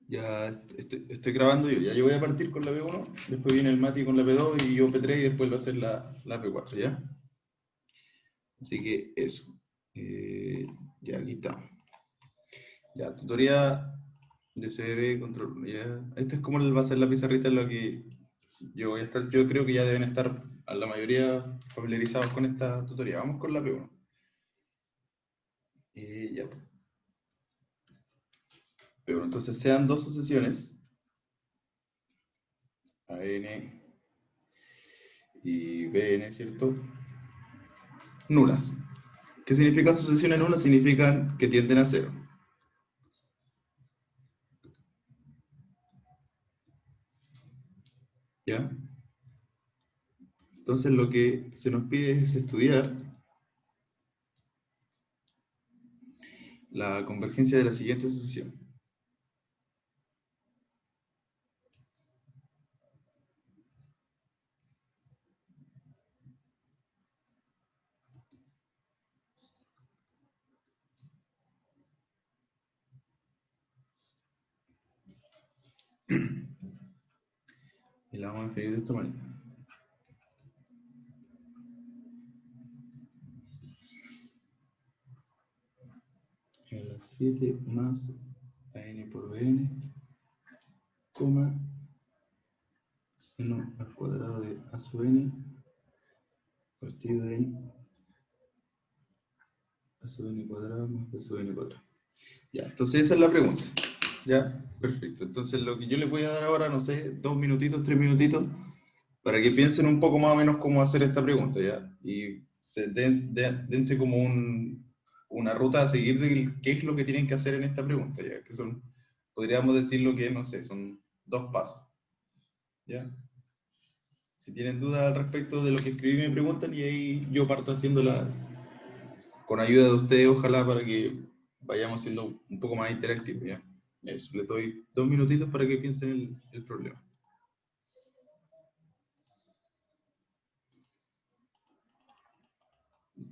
Ya estoy grabando yo. Ya yo voy a partir con la P1, después viene el Mati con la P2 y yo P3 y después va a ser la P4, ¿ya? Así que eso. Eh, ya aquí está. Ya, tutoría de CDB, control. Ya. Esta es como va a ser la pizarrita en la que yo voy a estar. Yo creo que ya deben estar a la mayoría familiarizados con esta tutoría. Vamos con la P1. Ya. P1. Entonces sean dos sucesiones, AN y BN, ¿cierto? Nulas. ¿Qué significan sucesiones nulas? Significan que tienden a cero. ¿Ya? Entonces lo que se nos pide es estudiar la convergencia de la siguiente sucesión. Y la vamos a definir de esta manera. La 7 más AN por BN, coma, seno al cuadrado de A sub N, partido de A sub N cuadrado más B sub N cuadrado. Ya, entonces esa es la pregunta. Ya, perfecto. Entonces lo que yo les voy a dar ahora, no sé, 2 minutitos, 3 minutitos, para que piensen un poco más o menos cómo hacer esta pregunta, ¿ya? Y dense como una ruta a seguir de qué es lo que tienen que hacer en esta pregunta, ¿ya? Que son, podríamos decir lo que, no sé, son 2 pasos, ¿ya? Si tienen dudas al respecto de lo que escribí, me preguntan y ahí yo parto haciéndola con ayuda de ustedes, ojalá para que vayamos siendo un poco más interactivos, ¿ya? Eso, les doy 2 minutitos para que piensen el problema.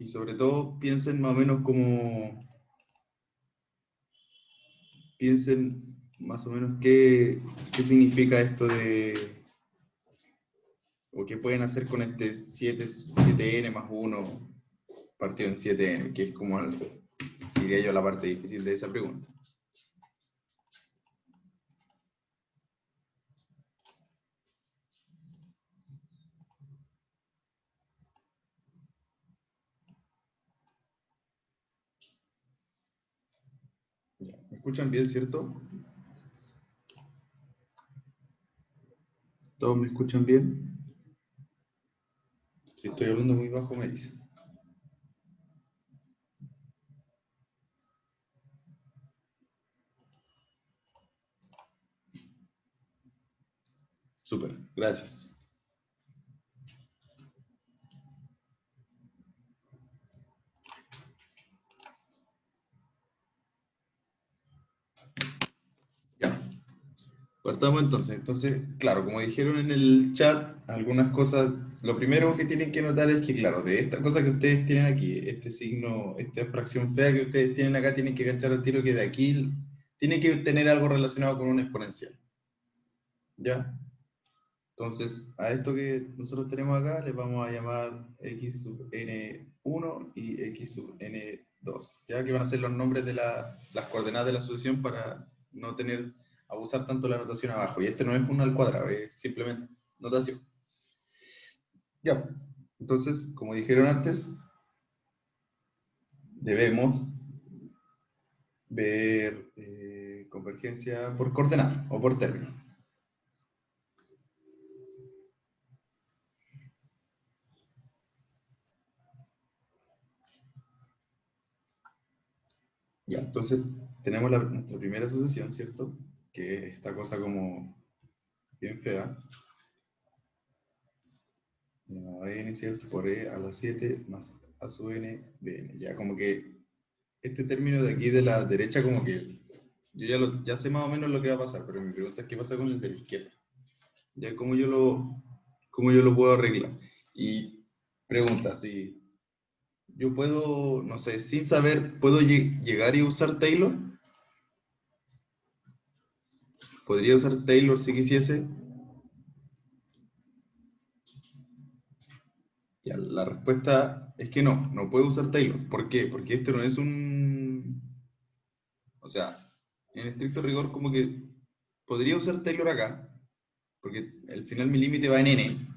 Y sobre todo piensen más o menos como, piensen más o menos qué significa esto de, o qué pueden hacer con este 7n más 1 partido en 7n, que es como, diría yo, la parte difícil de esa pregunta. ¿Me escuchan bien, cierto? ¿Todos me escuchan bien? Si estoy hablando muy bajo, me dicen. Súper, gracias. Ya, partamos entonces. Entonces, claro, como dijeron en el chat, algunas cosas, lo primero que tienen que notar es que, claro, de esta cosa que ustedes tienen aquí, este signo, esta fracción fea que ustedes tienen acá, tienen que cachar al tiro que de aquí tiene que tener algo relacionado con un exponencial. ¿Ya? Entonces, a esto que nosotros tenemos acá les vamos a llamar x sub n1 y x sub n2, ya que van a ser los nombres de las coordenadas de la sucesión para no tener, abusar tanto la notación abajo. Y este no es 1 al cuadrado, es simplemente notación. Ya, entonces, como dijeron antes, debemos ver convergencia por coordenada o por término. Ya, entonces tenemos nuestra primera sucesión, ¿cierto? Que es esta cosa como bien fea. La n, ¿cierto? Por e a la 7 más a sub n, bn. Ya como que este término de aquí de la derecha como que yo ya sé más o menos lo que va a pasar, pero mi pregunta es qué pasa con el de la izquierda. Ya cómo yo lo puedo arreglar. Y pregunta, si yo puedo, no sé, sin saber, ¿puedo llegar y usar Taylor? ¿Podría usar Taylor si quisiese? Ya, la respuesta es que no, no puedo usar Taylor. ¿Por qué? Porque esto no es un... O sea, en estricto rigor como que podría usar Taylor acá, porque al final mi límite va en n,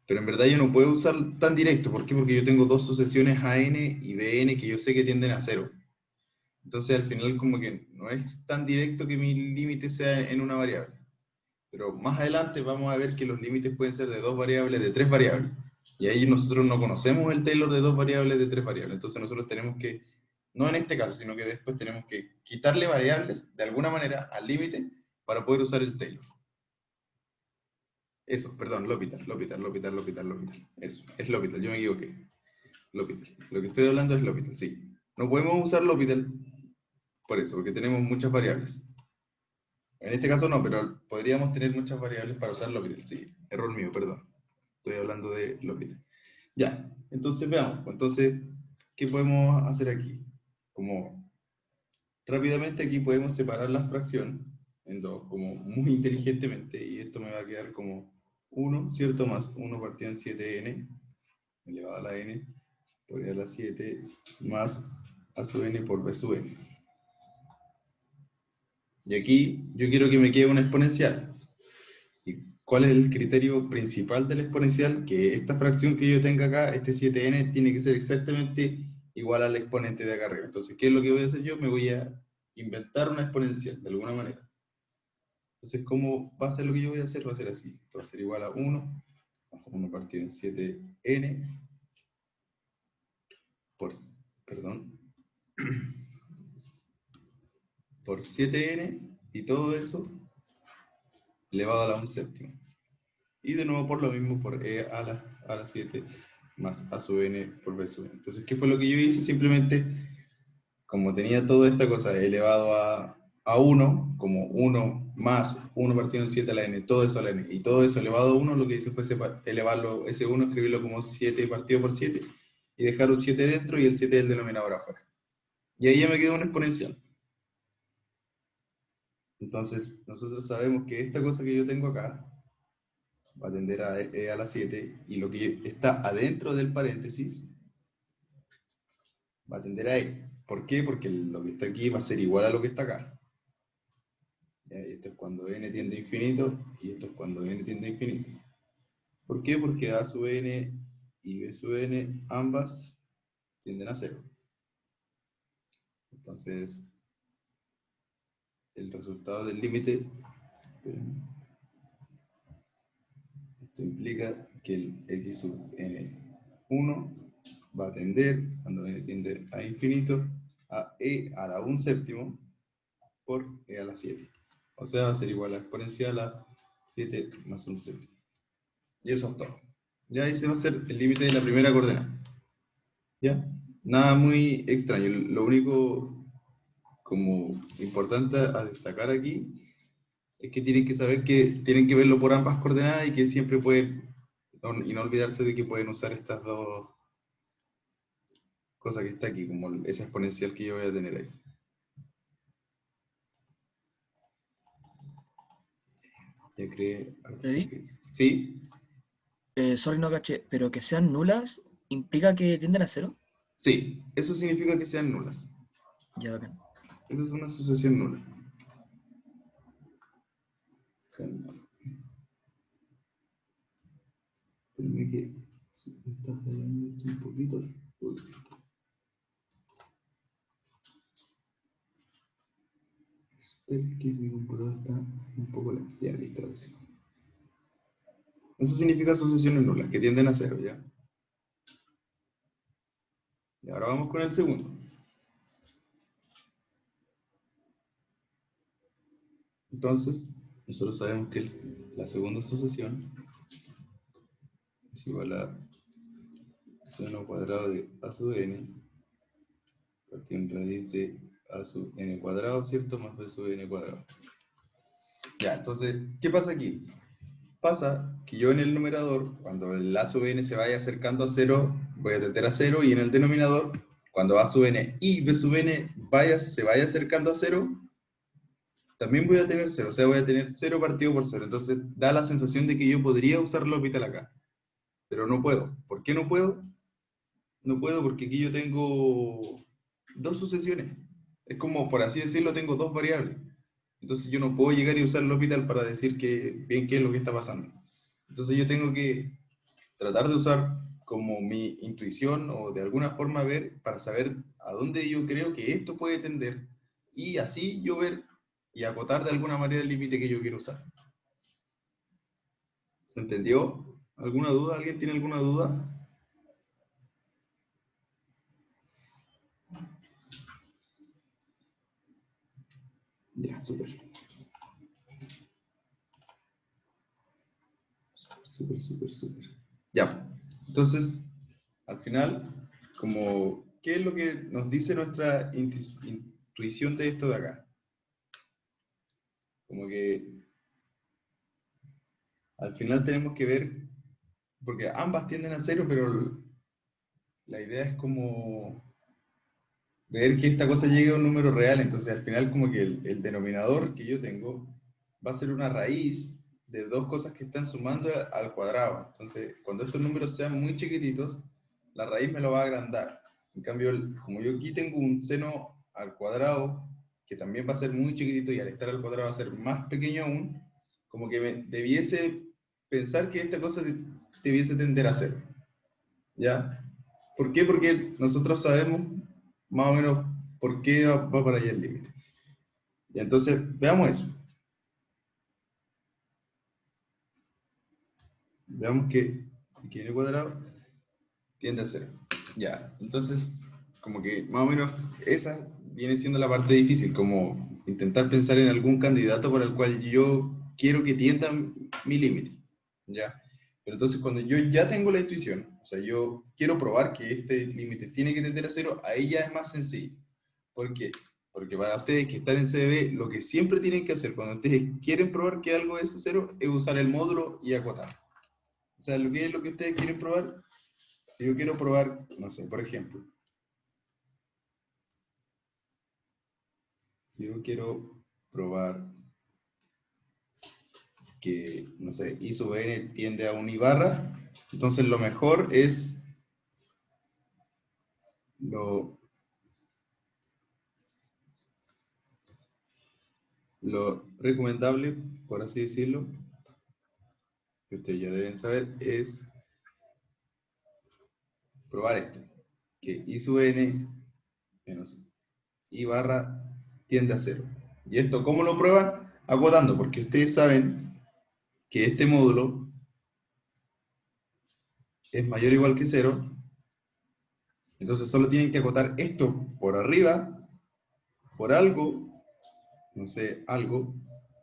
pero en verdad yo no puedo usar tan directo. ¿Por qué? Porque yo tengo dos sucesiones an y bn que yo sé que tienden a cero. Entonces al final como que no es tan directo que mi límite sea en una variable. Pero más adelante vamos a ver que los límites pueden ser de dos variables, de tres variables. Y ahí nosotros no conocemos el Taylor de dos variables, de tres variables. Entonces nosotros tenemos que, no en este caso, sino que después tenemos que quitarle variables de alguna manera al límite para poder usar el Taylor. Eso, perdón, L'Hopital. Eso, es L'Hopital, yo me equivoqué. L'Hopital. Lo que estoy hablando es L'Hopital, sí. No podemos usar L'Hopital por eso, porque tenemos muchas variables. En este caso no, pero podríamos tener muchas variables para usar L'Hopital, sí. Error mío, perdón. Estoy hablando de L'Hopital. Ya, entonces veamos. Entonces, ¿qué podemos hacer aquí? Como rápidamente aquí podemos separar la fracción en dos, como muy inteligentemente, y esto me va a quedar como 1, ¿cierto? Más 1 partido en 7n, elevado a la n, por e a la 7, más a sub n por b sub n. Y aquí yo quiero que me quede una exponencial. ¿Y cuál es el criterio principal de la exponencial? Que esta fracción que yo tenga acá, este 7n, tiene que ser exactamente igual al exponente de acá arriba. Entonces, ¿qué es lo que voy a hacer yo? Me voy a inventar una exponencial, de alguna manera. Entonces, ¿cómo va a ser lo que yo voy a hacer? Va a ser así. Esto va a ser igual a 1, más 1 partido en 7n, por, perdón, por 7n, y todo eso elevado a la 1 séptima. Y de nuevo por lo mismo, por e a la 7 más a sub n por b sub n. Entonces, ¿qué fue lo que yo hice? Simplemente, como tenía toda esta cosa elevado a 1, como 1 más 1 partido en 7 a la n, todo eso a la n, y todo eso elevado a 1, lo que hice fue elevarlo, ese 1, escribirlo como 7 partido por 7, y dejar un 7 dentro y el 7 del denominador afuera. Y ahí ya me quedó una exponencial. Entonces, nosotros sabemos que esta cosa que yo tengo acá va a tender a e a la 7, y lo que está adentro del paréntesis va a tender a e. ¿Por qué? Porque lo que está aquí va a ser igual a lo que está acá. Esto es cuando n tiende a infinito, y esto es cuando n tiende a infinito. ¿Por qué? Porque a sub n y b sub n ambas tienden a 0. Entonces, el resultado del límite, esto implica que el x sub n1 va a tender, cuando n tiende a infinito, a e a la 1 séptimo por e a la 7. O sea, va a ser igual a exponencial a 7 más 1 séptimo. Y eso es todo. Ya ahí se va a hacer el límite de la primera coordenada. ¿Ya? Nada muy extraño. Lo único como importante a destacar aquí es que tienen que saber que tienen que verlo por ambas coordenadas, y que siempre pueden, y no olvidarse de que pueden usar estas dos cosas que está aquí, como esa exponencial que yo voy a tener ahí. Ya creé. ¿Ready? ¿Sí? Sorry, no caché, pero que sean nulas implica que tienden a cero. Sí, eso significa que sean nulas. Ya, bacán. Eso es una asociación nula. Espérame que me está fallando esto un poquito. Uy. Espero que mi computador está un poco lento. Ya, listo, ahora sí. Eso significa asociaciones nulas, que tienden a cero, ¿ya? Y ahora vamos con el segundo. Entonces, nosotros sabemos que la segunda asociación es igual a seno cuadrado de a sub n, partido en raíz de a sub n cuadrado, ¿cierto? Más b sub n cuadrado. Ya, entonces, ¿qué pasa aquí? Pasa que yo en el numerador, cuando el a sub n se vaya acercando a 0, voy a tender a 0, y en el denominador, cuando a sub n y b sub n se vaya acercando a 0, también voy a tener 0, o sea, voy a tener 0 partido por 0. Entonces da la sensación de que yo podría usar el orbital acá, pero no puedo. ¿Por qué no puedo? No puedo porque aquí yo tengo dos sucesiones. Es como, por así decirlo, tengo dos variables. Entonces yo no puedo llegar y usar el orbital para decir que bien qué es lo que está pasando. Entonces yo tengo que tratar de usar como mi intuición o de alguna forma ver para saber a dónde yo creo que esto puede tender y así yo ver y acotar de alguna manera el límite que yo quiero usar. ¿Se entendió? ¿Alguna duda? ¿Alguien tiene alguna duda? Ya, súper. Súper, súper, súper. Ya, entonces, al final, como, ¿qué es lo que nos dice nuestra intuición de esto de acá? Como que al final tenemos que ver, porque ambas tienden a cero, pero la idea es como ver que esta cosa llegue a un número real, entonces al final como que el denominador que yo tengo va a ser una raíz de dos cosas que están sumando al cuadrado. Entonces, cuando estos números sean muy chiquititos, la raíz me lo va a agrandar. En cambio, como yo aquí tengo un seno al cuadrado, que también va a ser muy chiquitito y al estar al cuadrado va a ser más pequeño aún, como que me debiese pensar que esta cosa debiese tender a cero. ¿Ya? ¿Por qué? Porque nosotros sabemos más o menos por qué va para allá el límite. Y entonces, veamos eso. Veamos que n cuadrado tiende a cero. Ya, entonces, como que más o menos esa viene siendo la parte difícil, como intentar pensar en algún candidato para el cual yo quiero que tienda mi límite. ¿Ya? Pero entonces cuando yo ya tengo la intuición, o sea, yo quiero probar que este límite tiene que tender a cero, ahí ya es más sencillo. ¿Por qué? Porque para ustedes que están en CDB, lo que siempre tienen que hacer cuando ustedes quieren probar que algo es cero, es usar el módulo y acotar. O sea, lo que es lo que ustedes quieren probar, si yo quiero probar, no sé, por ejemplo, si yo quiero probar que, no sé, I sub n tiende a un I barra, entonces lo mejor es lo, lo recomendable, por así decirlo, que ustedes ya deben saber, es probar esto, que I sub n menos I barra tiende a cero. ¿Y esto cómo lo prueban? Acotando, porque ustedes saben que este módulo es mayor o igual que cero, entonces solo tienen que acotar esto por arriba, por algo, no sé, algo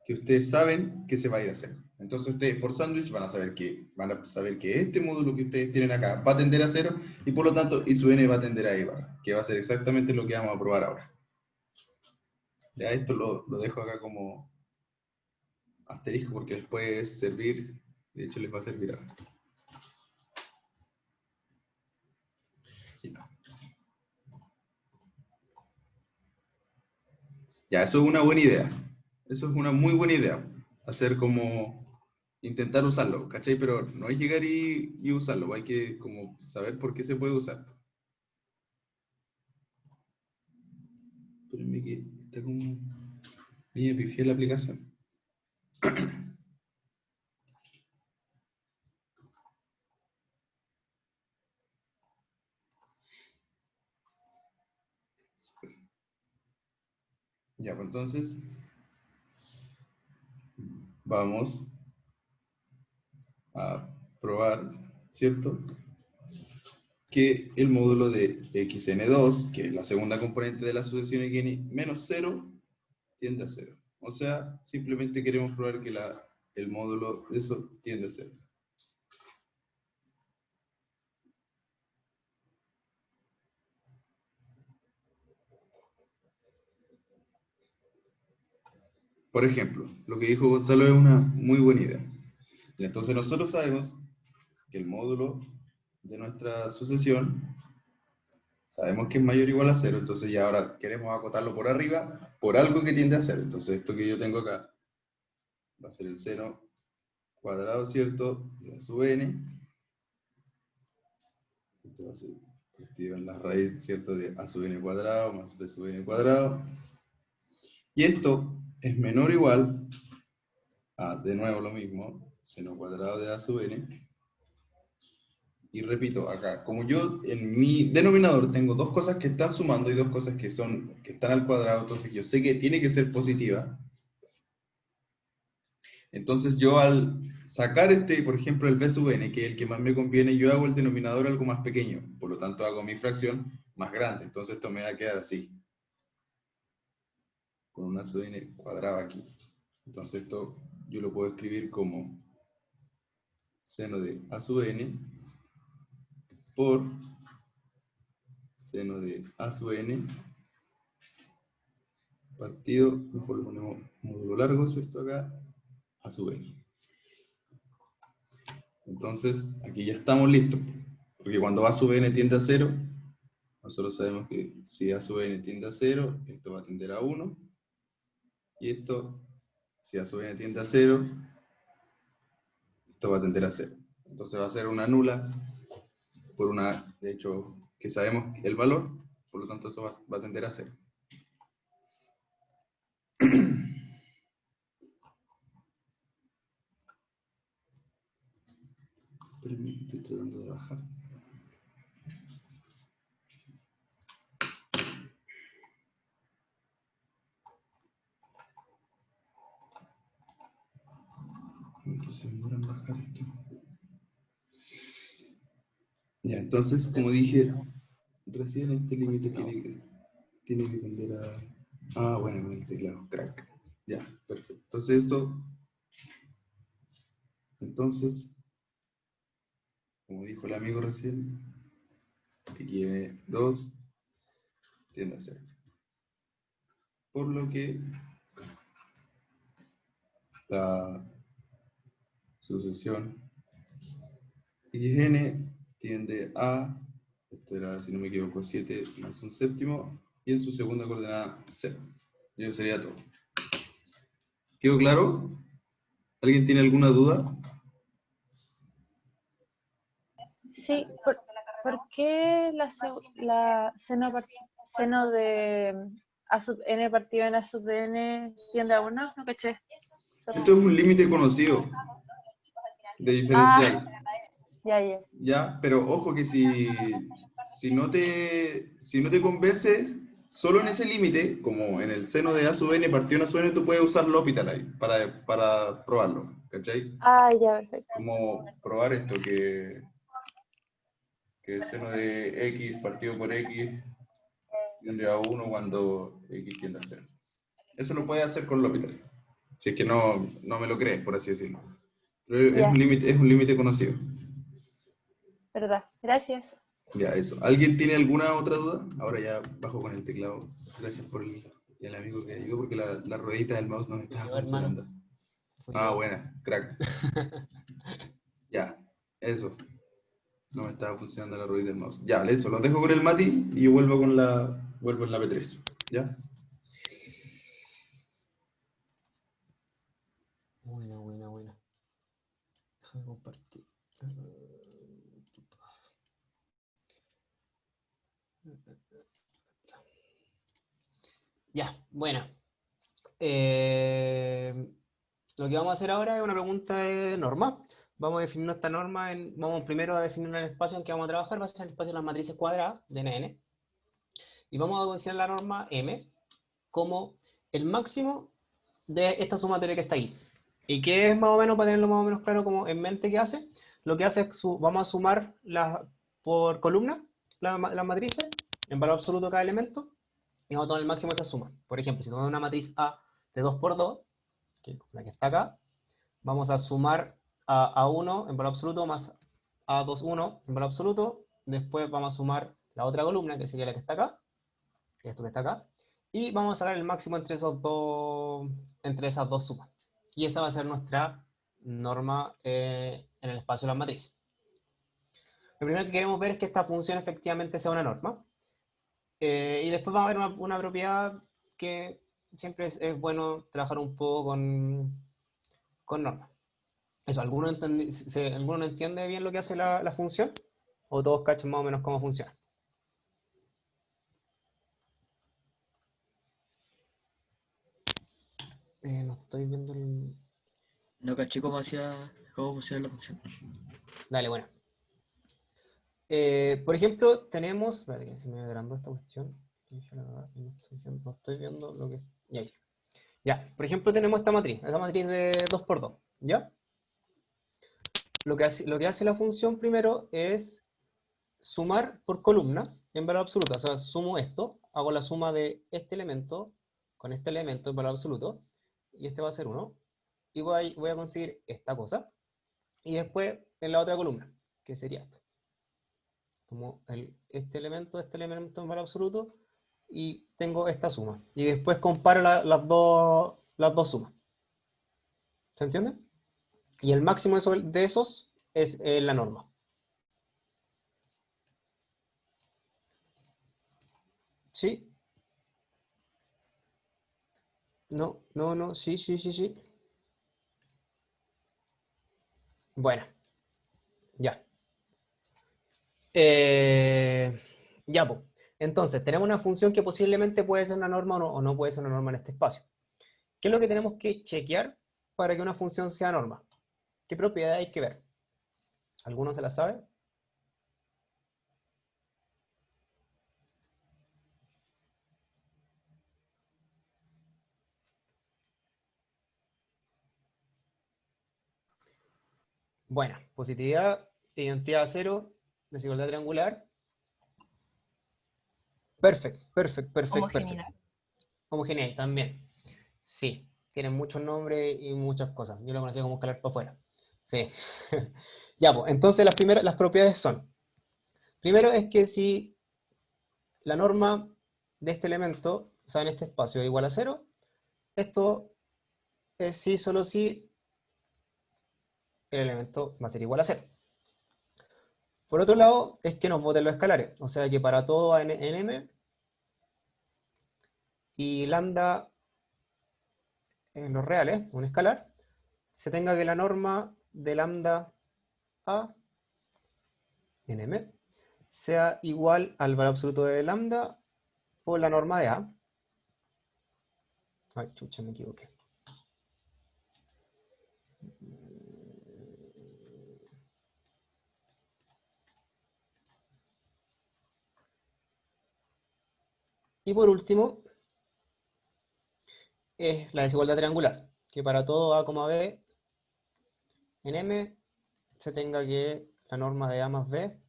que ustedes saben que se va a ir a cero. Entonces ustedes por sándwich van a saber que este módulo que ustedes tienen acá va a tender a cero y por lo tanto I sub n va a tender a I barra, que va a ser exactamente lo que vamos a probar ahora. Ya esto lo dejo acá como asterisco porque les puede servir, de hecho les va a servir ahora. Ya, eso es una buena idea. Eso es una muy buena idea. Hacer como intentar usarlo, ¿cachai? Pero no es llegar y usarlo, hay que como saber por qué se puede usar. Espérenme que está como... Niña, pifié la aplicación. Ya, pues entonces vamos a probar, ¿cierto? Que el módulo de xn2, que es la segunda componente de la sucesión xn menos 0, tiende a 0. O sea, simplemente queremos probar que el módulo de eso tiende a 0. Por ejemplo, lo que dijo Gonzalo es una muy buena idea. Y entonces nosotros sabemos que el módulo de nuestra sucesión Sabemos que es mayor o igual a cero, entonces ya ahora queremos acotarlo por arriba, por algo que tiende a cero. Entonces esto que yo tengo acá va a ser el seno cuadrado, ¿cierto? De a sub n. Esto va a ser partido en la raíz, ¿cierto? De a sub n cuadrado más b sub n cuadrado. Y esto es menor o igual a, de nuevo lo mismo, seno cuadrado de a sub n. Y repito, acá, como yo en mi denominador tengo dos cosas que están sumando y dos cosas que están al cuadrado, entonces yo sé que tiene que ser positiva. Entonces yo al sacar por ejemplo, el b sub n, que es el que más me conviene, yo hago el denominador algo más pequeño. Por lo tanto, hago mi fracción más grande. Entonces esto me va a quedar así. Con una sub n cuadrada aquí. Entonces esto yo lo puedo escribir como seno de a sub n por seno de a sub n partido, mejor lo ponemos módulo largo, ¿cierto? Acá, a sub n. Entonces, aquí ya estamos listos. Porque cuando a sub n tiende a 0, nosotros sabemos que si a sub n tiende a 0, esto va a tender a 1. Y esto, si a sub n tiende a 0, esto va a tender a 0. Entonces va a ser una nula por una, de hecho, que sabemos el valor, por lo tanto eso va a tender a 0. Estoy tratando de bajar. Que se demora en bajar esto. Ya, entonces, como dije, recién este límite tiene que tender a... Ah, bueno, con el teclado, crack. Ya, perfecto. Entonces, como dijo el amigo recién, que tiene 2 tiende a 0. Por lo que la sucesión xn tiende a, esto era, si no me equivoco, 7 más un séptimo, y en su segunda coordenada 0. Y eso sería todo. ¿Quedó claro? ¿Alguien tiene alguna duda? Sí, ¿por qué la seno de a sub n partido en a sub n tiende a 1? No caché. Esto es un límite conocido de diferencial. Ya. Ya, pero ojo que si no te convences, solo en ese límite, como en el seno de a sub n partido en a sub n, tú puedes usar L'Hopital ahí para probarlo, ¿cachai? Ya, perfecto. Como probar esto, que el seno de x partido por x tiende a 1 cuando x tiende a 0. Eso lo puedes hacer con L'Hopital, si es que no me lo crees, por así decirlo. Pero Ya, es un límite conocido. verdad. Gracias. Ya, eso. ¿Alguien tiene alguna otra duda? Ahora ya bajo con el teclado. Gracias por el amigo que ayudó, porque la ruedita del mouse no me estaba funcionando. Ah, buena, crack. Ya, eso. No me estaba funcionando la ruedita del mouse. Ya, eso, lo dejo con el Mati y yo vuelvo en la P3. ¿Ya? Buena. Déjame compartir. Ya, bueno. Lo que vamos a hacer ahora es una pregunta de norma. Vamos a definir esta norma, vamos primero a definir el espacio en que vamos a trabajar, va a ser el espacio de las matrices cuadradas de NN. Y vamos a considerar la norma M como el máximo de esta sumatoria que está ahí. ¿Y qué es más o menos, para tenerlo más o menos claro como en mente qué hace? Lo que hace es vamos a sumar por columna las matrices, en valor absoluto cada elemento, y vamos a tomar el máximo de esa suma. Por ejemplo, si tomamos una matriz A de 2 por 2, que es la que está acá, vamos a sumar a 1 en valor absoluto más A2, 1 en valor absoluto, después vamos a sumar la otra columna, que sería la que está acá, esto que está acá, y vamos a sacar el máximo entre esas dos sumas. Y esa va a ser nuestra norma en el espacio de las matrices. Lo primero que queremos ver es que esta función efectivamente sea una norma. Y después va a haber una propiedad que siempre es bueno trabajar un poco con normas. Eso, ¿alguno no entiende bien lo que hace la función? ¿O todos cachan más o menos cómo funciona? No estoy viendo el... No caché cómo funciona la función. Dale, bueno. Por ejemplo, tenemos... Espérate que se me agrandó esta cuestión. Dije la verdad, no estoy viendo lo que... Ya, ahí. Ya, por ejemplo, tenemos esta matriz de 2 por 2, ¿ya? Lo que hace la función primero es sumar por columnas en valor absoluto. O sea, sumo esto, hago la suma de este elemento con este elemento en valor absoluto, y este va a ser 1, y voy a conseguir esta cosa, y después en la otra columna, que sería esto. Tomo este elemento en valor absoluto, y tengo esta suma. Y después comparo las dos sumas. ¿Se entiende? Y el máximo de esos es la norma. ¿Sí? No, no, no, sí, sí, sí, sí. Bueno, ya. Eh, ya, pues. Entonces, tenemos una función que posiblemente puede ser una norma o no puede ser una norma en este espacio. ¿Qué es lo que tenemos que chequear para que una función sea norma? ¿Qué propiedad hay que ver? ¿Alguno se la sabe? Bueno, positividad, identidad cero, desigualdad triangular. Perfecto, perfecto, perfecto, perfecto. Homogeneidad. Homogeneidad también. Sí, tienen muchos nombres y muchas cosas. Yo lo conocía como escalar para afuera. Sí. Ya, pues, entonces las propiedades son. Primero es que si la norma de este elemento, o sea, en este espacio, es igual a 0, esto es sí, solo si el elemento va a ser igual a 0. Por otro lado, es que nos boten los escalares. O sea que para todo en M y lambda en los reales, un escalar, se tenga que la norma de lambda A en M sea igual al valor absoluto de lambda por la norma de A. Ay, chucha, me equivoqué. Y por último, es la desigualdad triangular, que para todo A, B en M se tenga que la norma de A más B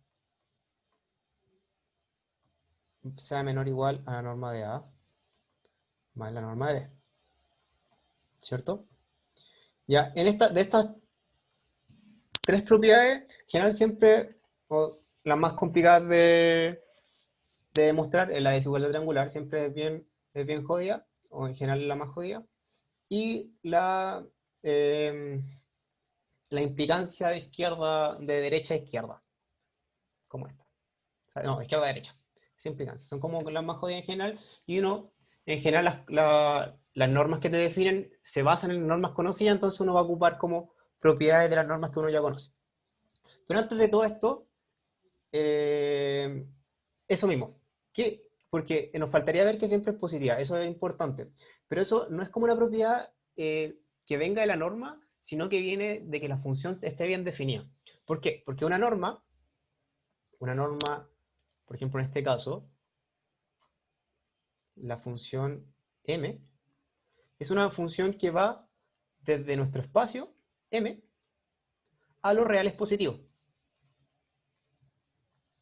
sea menor o igual a la norma de A más la norma de B. ¿Cierto? Ya, de estas tres propiedades, en general siempre, o las más complicadas de demostrar, la desigualdad triangular siempre es bien jodida, o en general es la más jodida, y eh, la implicancia de derecha a izquierda, como esta. O sea, no, izquierda a derecha. Esa implicancia. Son como las más jodidas en general, y en general, las normas que te definen se basan en normas conocidas, entonces uno va a ocupar como propiedades de las normas que uno ya conoce. Pero antes de todo esto, eh, eso mismo. Porque nos faltaría ver que siempre es positiva, eso es importante. Pero eso no es como una propiedad que venga de la norma, sino que viene de que la función esté bien definida. ¿Por qué? Porque una norma, por ejemplo en este caso, la función m, es una función que va desde nuestro espacio m a los reales positivos.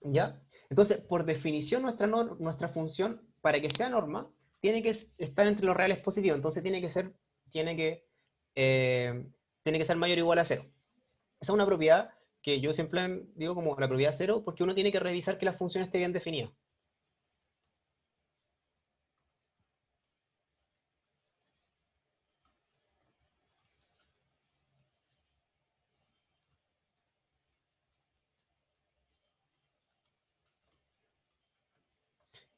¿Ya? Entonces, por definición, nuestra función, para que sea norma, tiene que estar entre los reales positivos. Entonces, tiene que, eh, tiene que ser mayor o igual a 0. Esa es una propiedad que yo siempre digo como la propiedad 0, porque uno tiene que revisar que la función esté bien definida.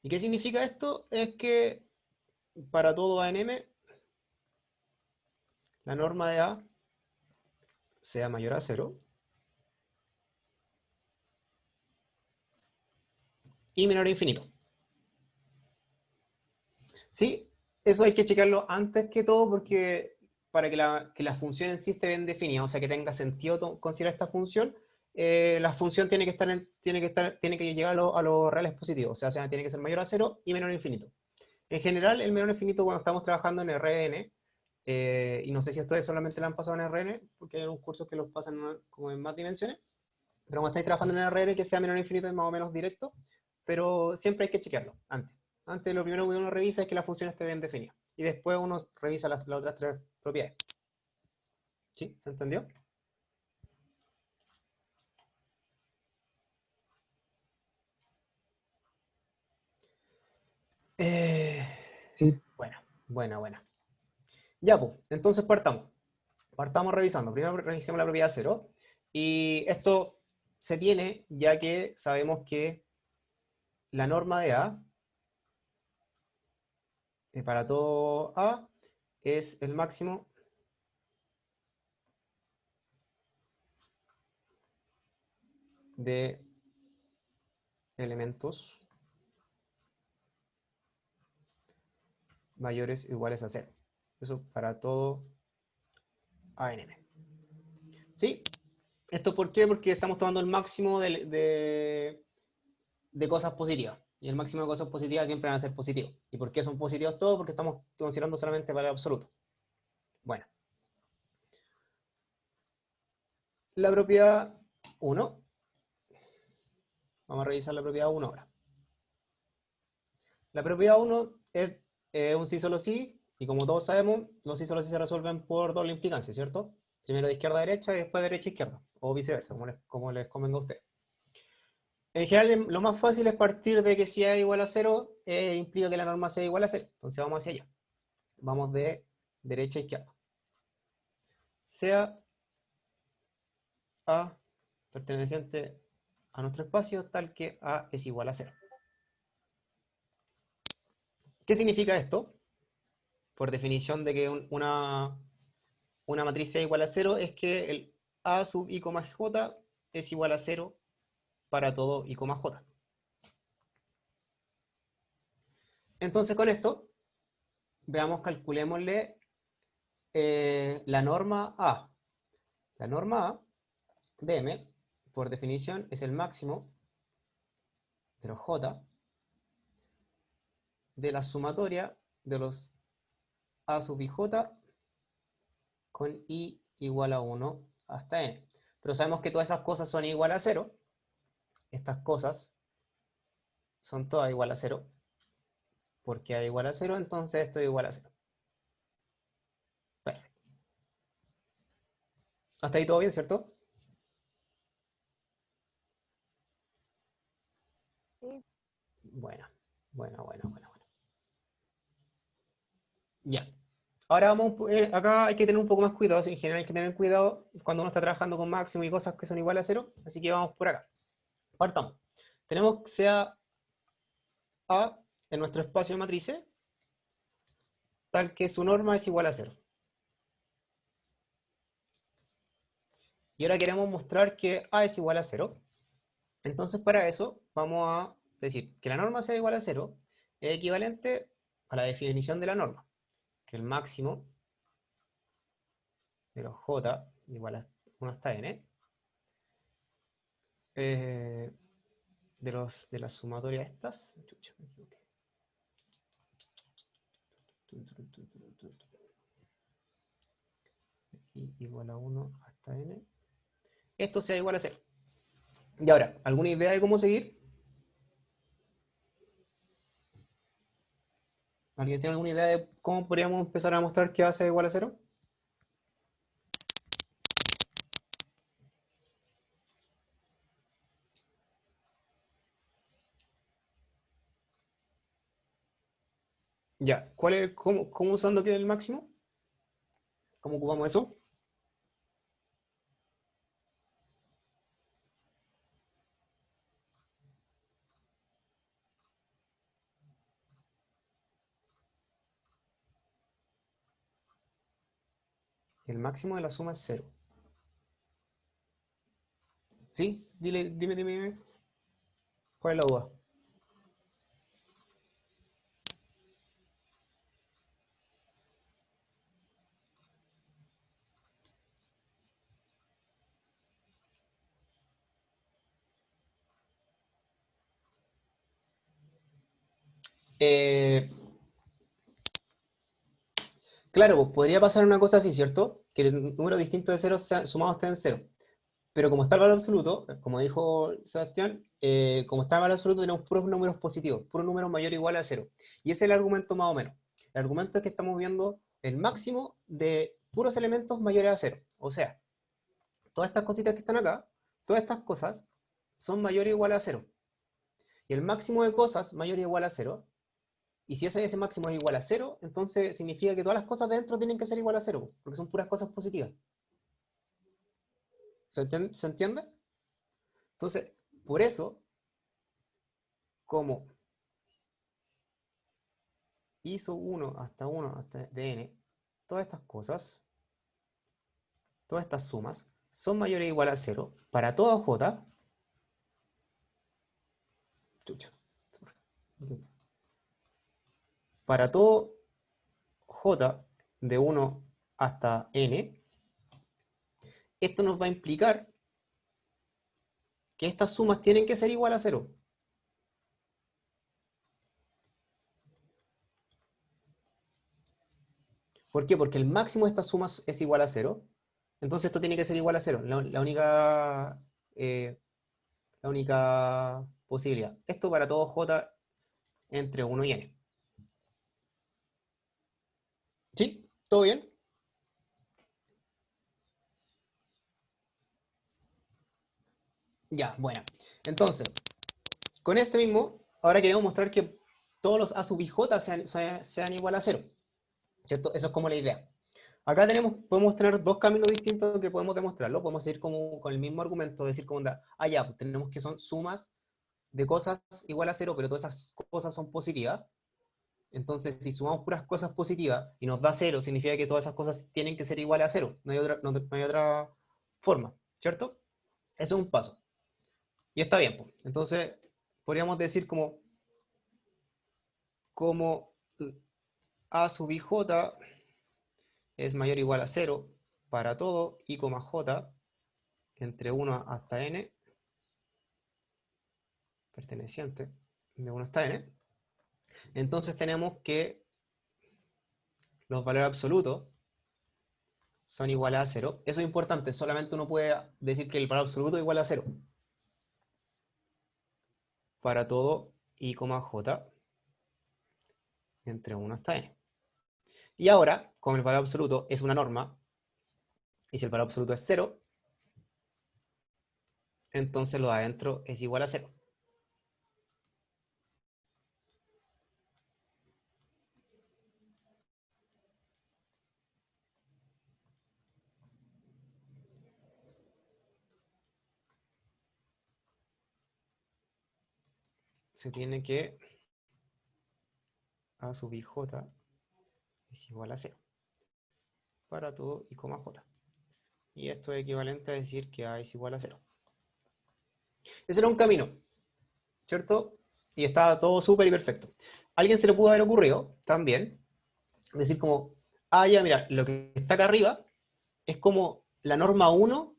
¿Y qué significa esto? Es que para todo A en M, la norma de A sea mayor a 0 y menor a infinito. ¿Sí? Eso hay que checarlo antes que todo porque para que la función en sí esté bien definida, o sea, que tenga sentido considerar esta función, la función tiene que tiene que llegar a los reales positivos, o sea, tiene que ser mayor a 0 y menor a infinito. En general, el menor a infinito cuando estamos trabajando en RN, y no sé si ustedes solamente lo han pasado en RN, porque hay unos cursos que los pasan como en más dimensiones, pero cuando estáis trabajando en RN, que sea menor a infinito es más o menos directo, pero siempre hay que chequearlo antes. Antes lo primero que uno revisa es que la función esté bien definida. Y después uno revisa las otras tres propiedades. ¿Sí? ¿Se entendió? Eh, Sí. buena. Ya, pues, entonces partamos. Partamos revisando. Primero revisemos la propiedad 0. Y esto se tiene ya que sabemos que la norma de A, para todo A, es el máximo de elementos mayores o iguales a 0. Eso para todo A en M. ¿Sí? ¿Esto por qué? Porque estamos tomando el máximo de cosas positivas. Y el máximo de cosas positivas siempre van a ser positivos. ¿Y por qué son positivos todos? Porque estamos considerando solamente valor absoluto. Bueno, la propiedad 1. Vamos a revisar la propiedad 1 ahora. La propiedad 1 es un sí solo sí, y como todos sabemos, los sí solo sí se resuelven por doble implicancia, ¿cierto? Primero de izquierda a derecha y después de derecha a izquierda, o viceversa, como les convenga a ustedes. En general, lo más fácil es partir de que si A igual a 0, implica que la norma sea igual a 0. Entonces vamos hacia allá. Vamos de derecha a izquierda. Sea A perteneciente a nuestro espacio tal que A es igual a 0. ¿Qué significa esto? Por definición de que una matriz sea igual a 0 es que el A sub i, j es igual a 0 para todo i, j. Entonces con esto, veamos, calculémosle la norma A. La norma A de M, por definición, es el máximo de los j de la sumatoria de los A sub i, j con i igual a 1 hasta n. Pero sabemos que todas esas cosas son igual a 0. Estas cosas son todas igual a 0. Porque a igual a 0, entonces esto es igual a 0. Perfecto. Hasta ahí todo bien, ¿cierto? Sí. Bueno. Ya. Ahora vamos, acá hay que tener un poco más cuidado. En general hay que tener cuidado cuando uno está trabajando con máximo y cosas que son igual a 0. Así que vamos por acá. Partamos. Tenemos que sea A en nuestro espacio de matrices, tal que su norma es igual a 0. Y ahora queremos mostrar que A es igual a 0. Entonces para eso vamos a decir que la norma sea igual a 0 es equivalente a la definición de la norma, que el máximo de los j igual a 1 hasta n, de la sumatoria estas, chucha, me equivoqué. Y igual a 1 hasta n, esto sea igual a 0. Y ahora, ¿alguna idea de cómo seguir? ¿Alguien tiene alguna idea de cómo podríamos empezar a mostrar que A sea igual a 0? Ya, ¿cómo usando que el máximo? ¿Cómo ocupamos eso? el máximo de la suma es 0. ¿Sí? Dime. ¿Cuál es la duda? Claro, pues podría pasar una cosa así, ¿cierto? Que el número distinto de ceros sumados esté en 0. Pero como está el valor absoluto, como dijo Sebastián, como está el valor absoluto tenemos puros números positivos, puros números mayores o iguales a 0. Y ese es el argumento más o menos. El argumento es que estamos viendo el máximo de puros elementos mayores a 0. O sea, todas estas cositas que están acá, todas estas cosas son mayores o iguales a 0. Y el máximo de cosas mayor o igual a 0. Y si ese máximo es igual a 0, entonces significa que todas las cosas de dentro tienen que ser igual a 0, porque son puras cosas positivas. ¿Se entiende? Entonces, por eso, como ISO 1 hasta dn, todas estas cosas, todas estas sumas, son mayores o igual a 0 para toda j. Chucha. Para todo j de 1 hasta n, esto nos va a implicar que estas sumas tienen que ser igual a 0. ¿Por qué? Porque el máximo de estas sumas es igual a 0. Entonces esto tiene que ser igual a 0. La única posibilidad. Esto para todo j entre 1 y n. ¿Sí? ¿Todo bien? Ya, bueno. Entonces, con este mismo, ahora queremos mostrar que todos los a sub i j sean igual a 0. ¿Cierto? Eso es como la idea. Acá podemos tener dos caminos distintos que podemos demostrarlo. Podemos ir como con el mismo argumento, decir como, ya, pues tenemos que son sumas de cosas igual a 0, pero todas esas cosas son positivas. Entonces, si sumamos puras cosas positivas y nos da 0, significa que todas esas cosas tienen que ser iguales a 0. No hay otra forma, ¿cierto? Eso es un paso. Y está bien, pues. Entonces, podríamos decir como a sub i j es mayor o igual a 0 para todo i, j entre 1 hasta n, perteneciente de 1 hasta n. Entonces tenemos que los valores absolutos son iguales a 0. Eso es importante, solamente uno puede decir que el valor absoluto es igual a 0. Para todo i, j entre 1 hasta n. Y ahora, como el valor absoluto es una norma, y si el valor absoluto es 0, entonces lo de adentro es igual a 0. Se tiene que a sub i j es igual a 0 para todo i, j. Y esto es equivalente a decir que a es igual a 0. Ese era un camino, ¿cierto? Y estaba todo súper y perfecto. A alguien se le pudo haber ocurrido también decir como, ya, mira, lo que está acá arriba es como la norma 1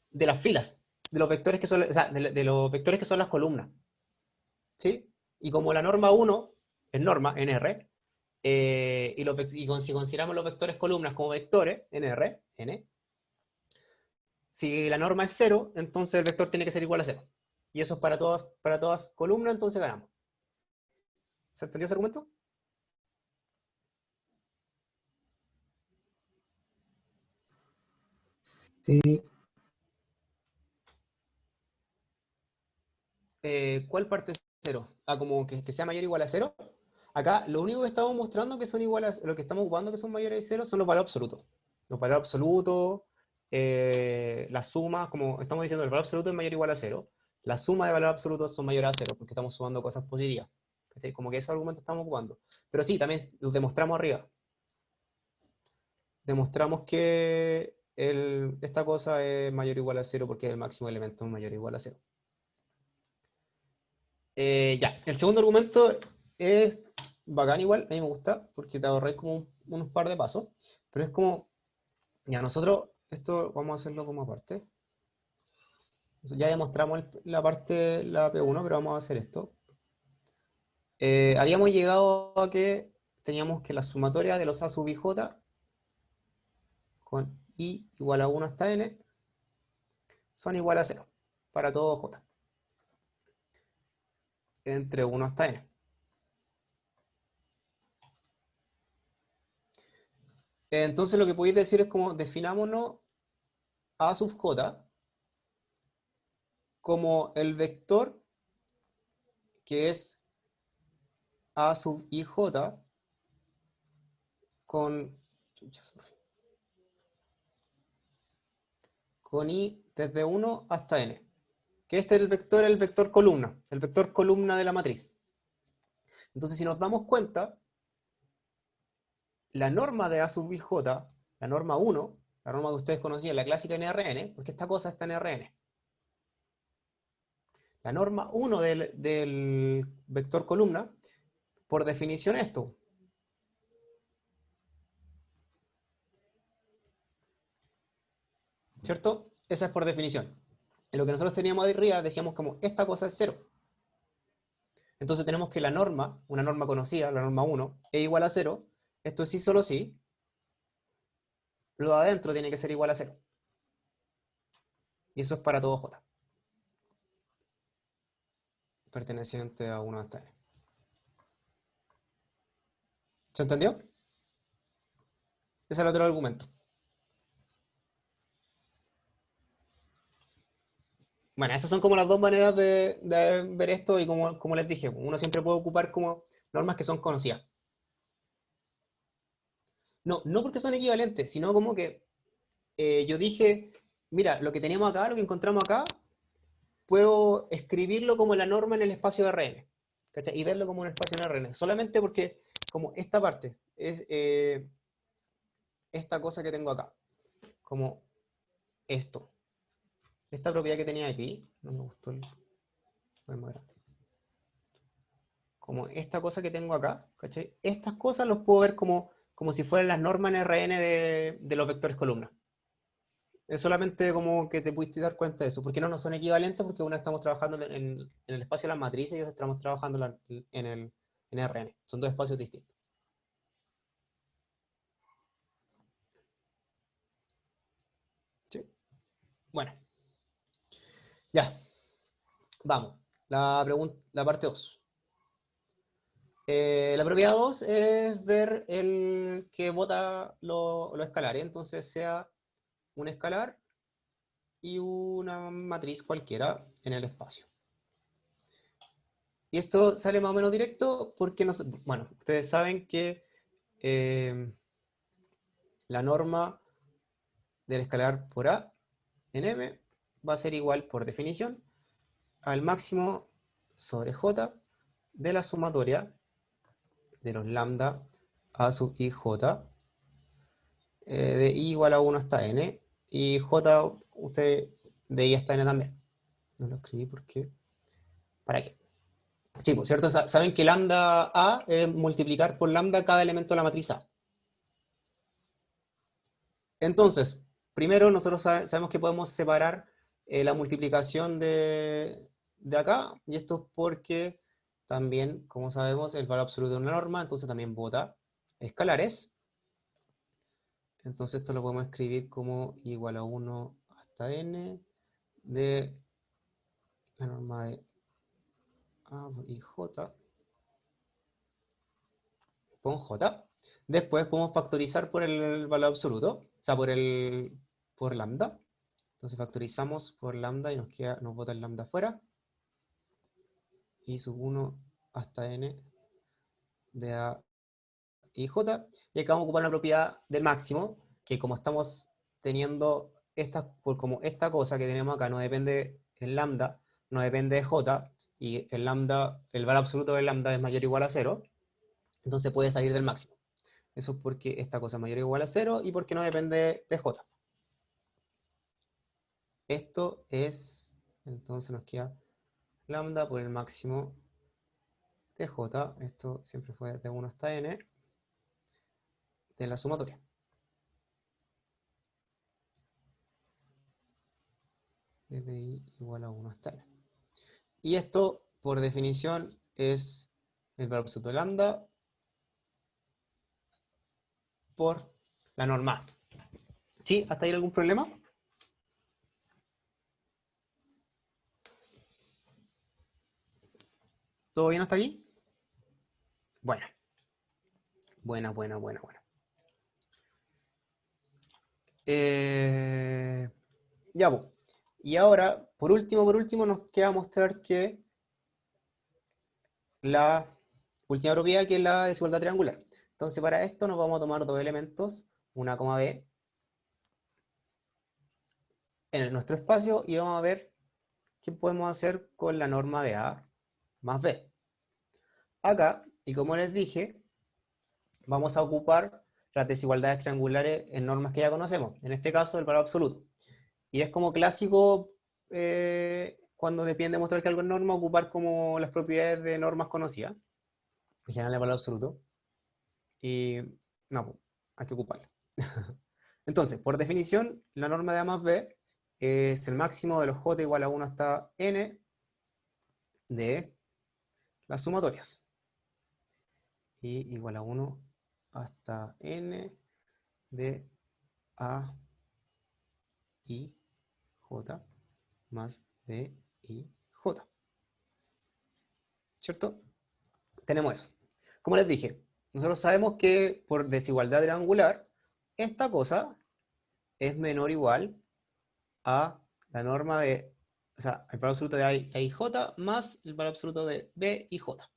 de las filas, de los vectores que son, o sea, de los vectores que son las columnas. ¿Sí? Y como la norma 1 es norma, en R, si consideramos los vectores columnas como vectores, en R, n, si la norma es 0, entonces el vector tiene que ser igual a 0. Y eso es para todas columnas, entonces ganamos. ¿Se entendió ese argumento? Sí, ¿Cuál parte es 0? Como que sea mayor o igual a 0. Acá lo único que estamos mostrando que son iguales, lo que estamos ocupando que son mayores a 0 son los valores absolutos. Los valores absolutos, las sumas, como estamos diciendo, el valor absoluto es mayor o igual a 0. La suma de valores absolutos son mayores a 0 porque estamos sumando cosas positivas. ¿Cachai? Como que ese argumento estamos ocupando. Pero sí, también lo demostramos arriba. demostramos que esta cosa es mayor o igual a 0 porque el máximo elemento es mayor o igual a 0. Ya, el segundo argumento es bacán igual, a mí me gusta, porque te ahorráis como unos par de pasos, pero es como, ya nosotros, esto vamos a hacerlo como aparte. Ya demostramos la parte, la P1, pero vamos a hacer esto. Habíamos llegado a que teníamos que la sumatoria de los A sub ij con i igual a 1 hasta n son igual a 0 para todo j, entre 1 hasta n. Entonces lo que podéis decir es como definámonos A sub j como el vector que es A sub ij con i desde 1 hasta n. Que este es el vector columna de la matriz. Entonces si nos damos cuenta, la norma de A sub ij, la norma 1, la norma que ustedes conocían, la clásica NRN, porque esta cosa está en RN. La norma 1 del vector columna, por definición esto. ¿Cierto? Esa es por definición. En lo que nosotros teníamos ahí arriba, decíamos como esta cosa es 0. Entonces tenemos que la norma, una norma conocida, la norma 1, es igual a 0. Esto es sí solo sí. Lo de adentro tiene que ser igual a 0. Y eso es para todo j. Perteneciente a 1 hasta n. ¿Se entendió? Ese es el otro argumento. Bueno, esas son como las dos maneras de ver esto y como les dije, uno siempre puede ocupar como normas que son conocidas. No porque son equivalentes, sino como que yo dije, mira, lo que tenemos acá, lo que encontramos acá, puedo escribirlo como la norma en el espacio de Rn, ¿cachai? Y verlo como un espacio en Rn, solamente porque como esta parte es esta cosa que tengo acá, como esto. Esta propiedad que tenía aquí, no me gustó el más grande. Como esta cosa que tengo acá, ¿cachai? Estas cosas los puedo ver como si fueran las normas en Rn de los vectores columna. Es solamente como que te pudiste dar cuenta de eso. ¿Por qué no son equivalentes? Porque una estamos trabajando en el espacio de las matrices y otra estamos trabajando en Rn. Son dos espacios distintos. ¿Sí? Bueno. Ya. Vamos. La parte 2. La propiedad 2 es ver el que bota lo escalar. Entonces sea un escalar y una matriz cualquiera en el espacio. Y esto sale más o menos directo porque, bueno, ustedes saben que la norma del escalar por A en M va a ser igual, por definición, al máximo sobre J de la sumatoria de los lambda A sub i j de i igual a 1 hasta n, y j, usted de i hasta n también. No lo escribí porque... ¿Para qué? Sí, por cierto, saben que lambda A es multiplicar por lambda cada elemento de la matriz A. Entonces, primero nosotros sabemos que podemos separar la multiplicación de acá, y esto es porque también, como sabemos, el valor absoluto de una norma, entonces también bota escalares. Entonces esto lo podemos escribir como igual a 1 hasta n de la norma de A y J con J. Después podemos factorizar por el valor absoluto, o sea, por lambda. Entonces factorizamos por lambda y nos bota el lambda afuera. Y sub 1 hasta n de A y J. Y acá vamos a ocupar la propiedad del máximo, que como estamos teniendo como esta cosa que tenemos acá no depende del lambda, no depende de J, y el valor absoluto del lambda es mayor o igual a 0, entonces puede salir del máximo. Eso es porque esta cosa es mayor o igual a 0 y porque no depende de j. Esto es, entonces nos queda lambda por el máximo de j, esto siempre fue de 1 hasta n, de la sumatoria. Desde i igual a 1 hasta n. Y esto, por definición, es el valor absoluto de lambda por la normal. ¿Sí? ¿Hasta ahí algún problema? ¿Todo bien hasta aquí? Bueno. Buena. Ya, pues. Y ahora, por último, nos queda mostrar que la última propiedad, que es la desigualdad triangular. Entonces, para esto nos vamos a tomar dos elementos, una, b, en nuestro espacio, y vamos a ver qué podemos hacer con la norma de A más B. Acá, y como les dije, vamos a ocupar las desigualdades triangulares en normas que ya conocemos, en este caso el valor absoluto. Y es como clásico, cuando depende de mostrar que algo es norma, ocupar como las propiedades de normas conocidas, en general el valor absoluto, y no, pues, hay que ocuparla. Entonces, por definición, la norma de A más B es el máximo de los j igual a 1 hasta n de las sumatorias. Y igual a 1 hasta n de A y j más b y j. ¿Cierto? Tenemos eso. Como les dije, nosotros sabemos que por desigualdad triangular, esta cosa es menor o igual a la norma de, o sea, el valor absoluto de A y J más el valor absoluto de B y J.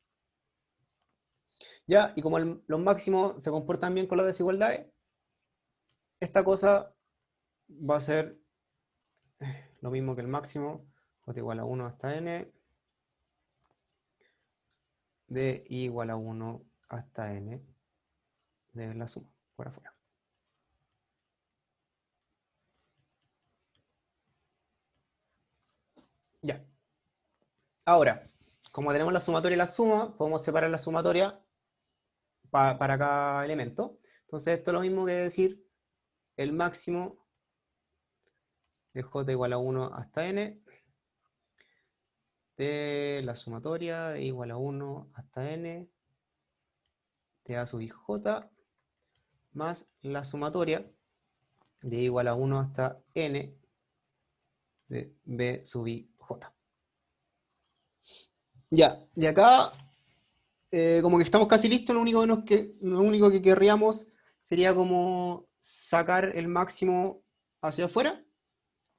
¿Ya? Y como los máximos se comportan bien con las desigualdades, esta cosa va a ser lo mismo que el máximo, J igual a 1 hasta n, de I igual a 1 hasta n, de la suma, por afuera. Ya. Ahora, como tenemos la sumatoria y la suma, podemos separar la sumatoria para cada elemento. Entonces esto es lo mismo que decir el máximo de j igual a 1 hasta n de la sumatoria de igual a 1 hasta n de a sub i j más la sumatoria de igual a 1 hasta n de b sub i j. Ya, de acá como que estamos casi listos, lo único que querríamos sería como sacar el máximo hacia afuera,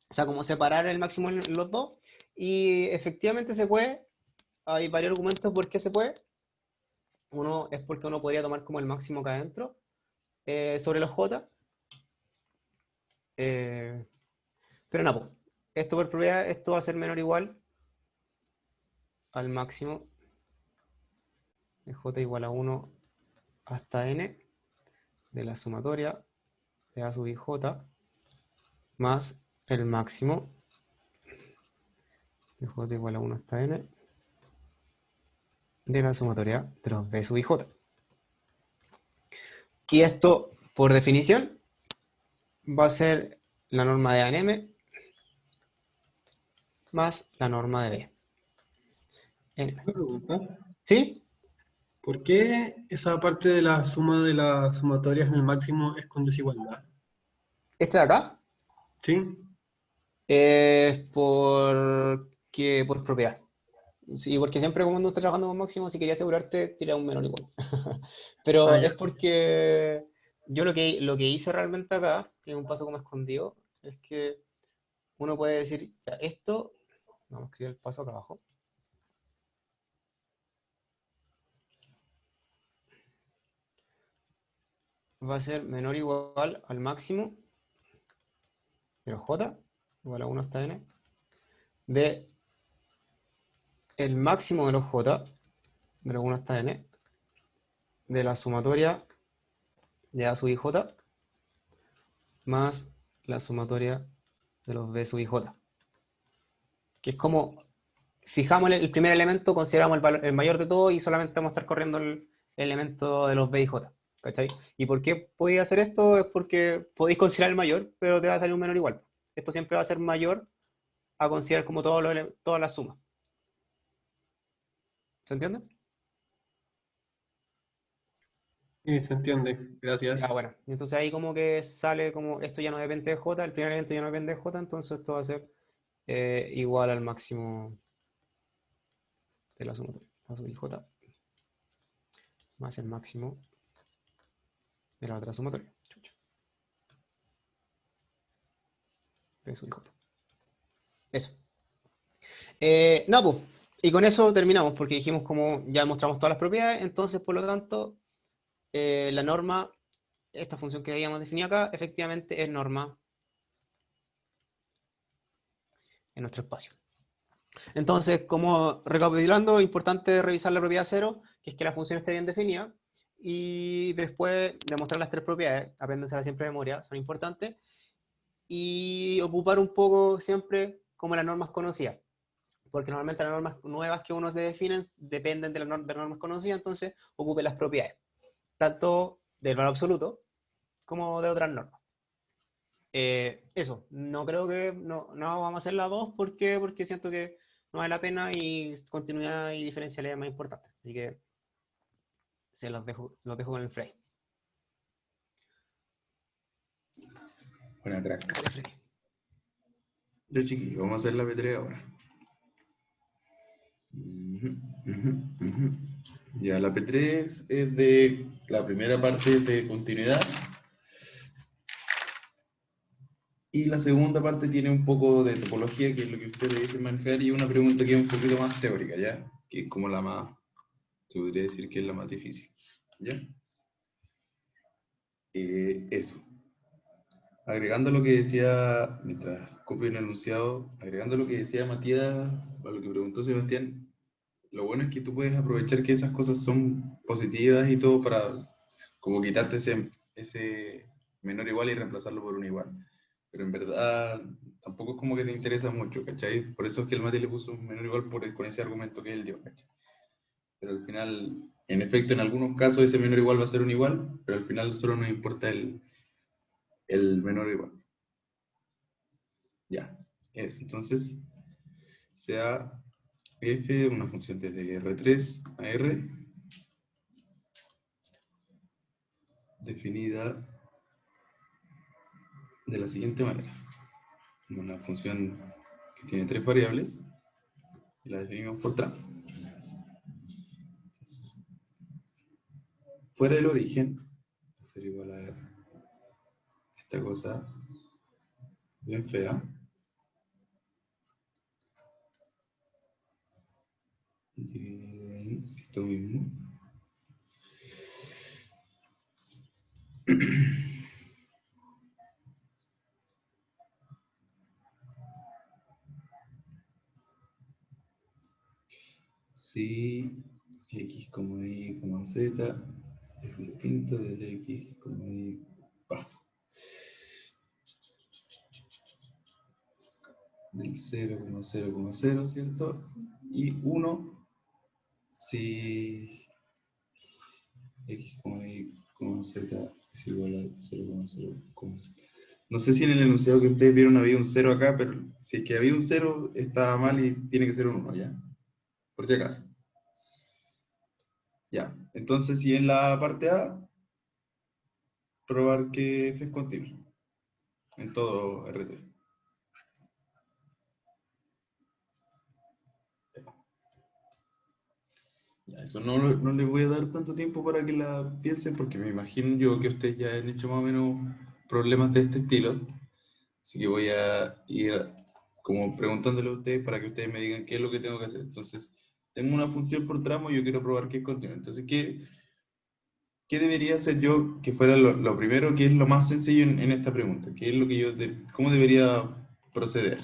o sea, como separar el máximo en los dos, y efectivamente se puede. Hay varios argumentos por qué se puede. Uno es porque uno podría tomar como el máximo acá adentro, sobre los j, pero no, pues, esto por propiedad, esto va a ser menor o igual al máximo de j igual a 1 hasta n de la sumatoria de a sub i j más el máximo de j igual a 1 hasta n de la sumatoria de los b sub i j. Y esto, por definición, va a ser la norma de A en M más la norma de B en M. Una pregunta. ¿Sí? ¿Por qué esa parte de la suma de las sumatorias en el máximo es con desigualdad? Este de acá ¿Sí? es por propiedad. Sí, porque siempre cuando estás trabajando con máximo, si querías asegurarte, tira un menor igual. Pero Ya. es porque yo lo que hice realmente acá, que es un paso como escondido, es que uno puede decir, ya, esto, vamos a escribir el paso acá abajo. Va a ser menor o igual al máximo de los j, igual a 1 hasta n, de el máximo de los j, de los 1 hasta n, de la sumatoria de A sub ij más la sumatoria de los B sub ij. Que es como, fijamos el primer elemento, consideramos el mayor de todo y solamente vamos a estar corriendo el elemento de los B y J. ¿Cachai? ¿Y por qué podéis hacer esto? Es porque podéis considerar el mayor, pero te va a salir un menor igual. Esto siempre va a ser mayor a considerar como todas las sumas. ¿Se entiende? Sí, se entiende. Gracias. Ya, bueno. Entonces ahí como que sale como esto ya no depende de J, el primer elemento ya no depende de J, entonces esto va a ser igual al máximo de la sumatoria. A sub i J más el máximo de la otra sumatoria. Chucha. B sub i J. Eso. No, pues. Y con eso terminamos, porque dijimos como ya mostramos todas las propiedades, entonces por lo tanto, la norma, esta función que habíamos definido acá, efectivamente es norma en nuestro espacio. Entonces, como recapitulando, importante revisar la propiedad cero, que es que la función esté bien definida, y después demostrar las tres propiedades, apréndensela siempre de memoria, son importantes, y ocupar un poco siempre como las normas conocidas, porque normalmente las normas nuevas que uno se definen dependen de las normas conocidas, entonces ocupe las propiedades, tanto del valor absoluto como de otras normas. Eso, no creo que no vamos a hacer las dos porque siento que no vale la pena y continuidad y diferencialidad es más importante. Así que se los dejo con el Frey. Buena crack. Dale, Frey. Ya, chiquillos, vamos a hacer la P3 ahora. Ya, la P3 es de la primera parte de continuidad. Y la segunda parte tiene un poco de topología, que es lo que ustedes dicen manejar, y una pregunta que es un poquito más teórica, ¿ya? Que es como la más, se podría decir que es la más difícil, ¿ya? Eso. Agregando lo que decía, mientras copio el enunciado, agregando lo que decía Matías, a lo que preguntó Sebastián, lo bueno es que tú puedes aprovechar que esas cosas son positivas y todo para como quitarte ese menor igual y reemplazarlo por un igual. Pero en verdad tampoco es como que te interesa mucho, ¿cachai? Por eso es que el Mati le puso un menor igual con ese argumento que él dio, ¿cachai? Pero al final, en efecto, en algunos casos ese menor igual va a ser un igual, pero al final solo nos importa el menor igual. Ya, entonces, sea f, una función desde R3 a R, definida de la siguiente manera. Una función que tiene tres variables, y la definimos por tramo. Entonces, fuera del origen, va a ser igual a esta cosa bien fea. Y esto mismo. Si x como y como z es distinto del x como y del 0,0,0, ¿cierto? Y 1 si x como y como z es igual a 0,0,0. No sé si en el enunciado que ustedes vieron había un 0 acá, pero si es que había un 0 está mal y tiene que ser un 1, ¿ya? Por si acaso. Ya, entonces si en la parte A, probar que f es continuo en todo RT. Ya, eso no les voy a dar tanto tiempo para que la piensen, porque me imagino yo que ustedes ya han hecho más o menos problemas de este estilo. Así que voy a ir como preguntándole a ustedes para que ustedes me digan qué es lo que tengo que hacer. Entonces, tengo una función por tramo y yo quiero probar que es continua. Entonces, ¿qué debería hacer yo que fuera lo primero, que es lo más sencillo en esta pregunta? ¿Qué es lo que cómo debería proceder?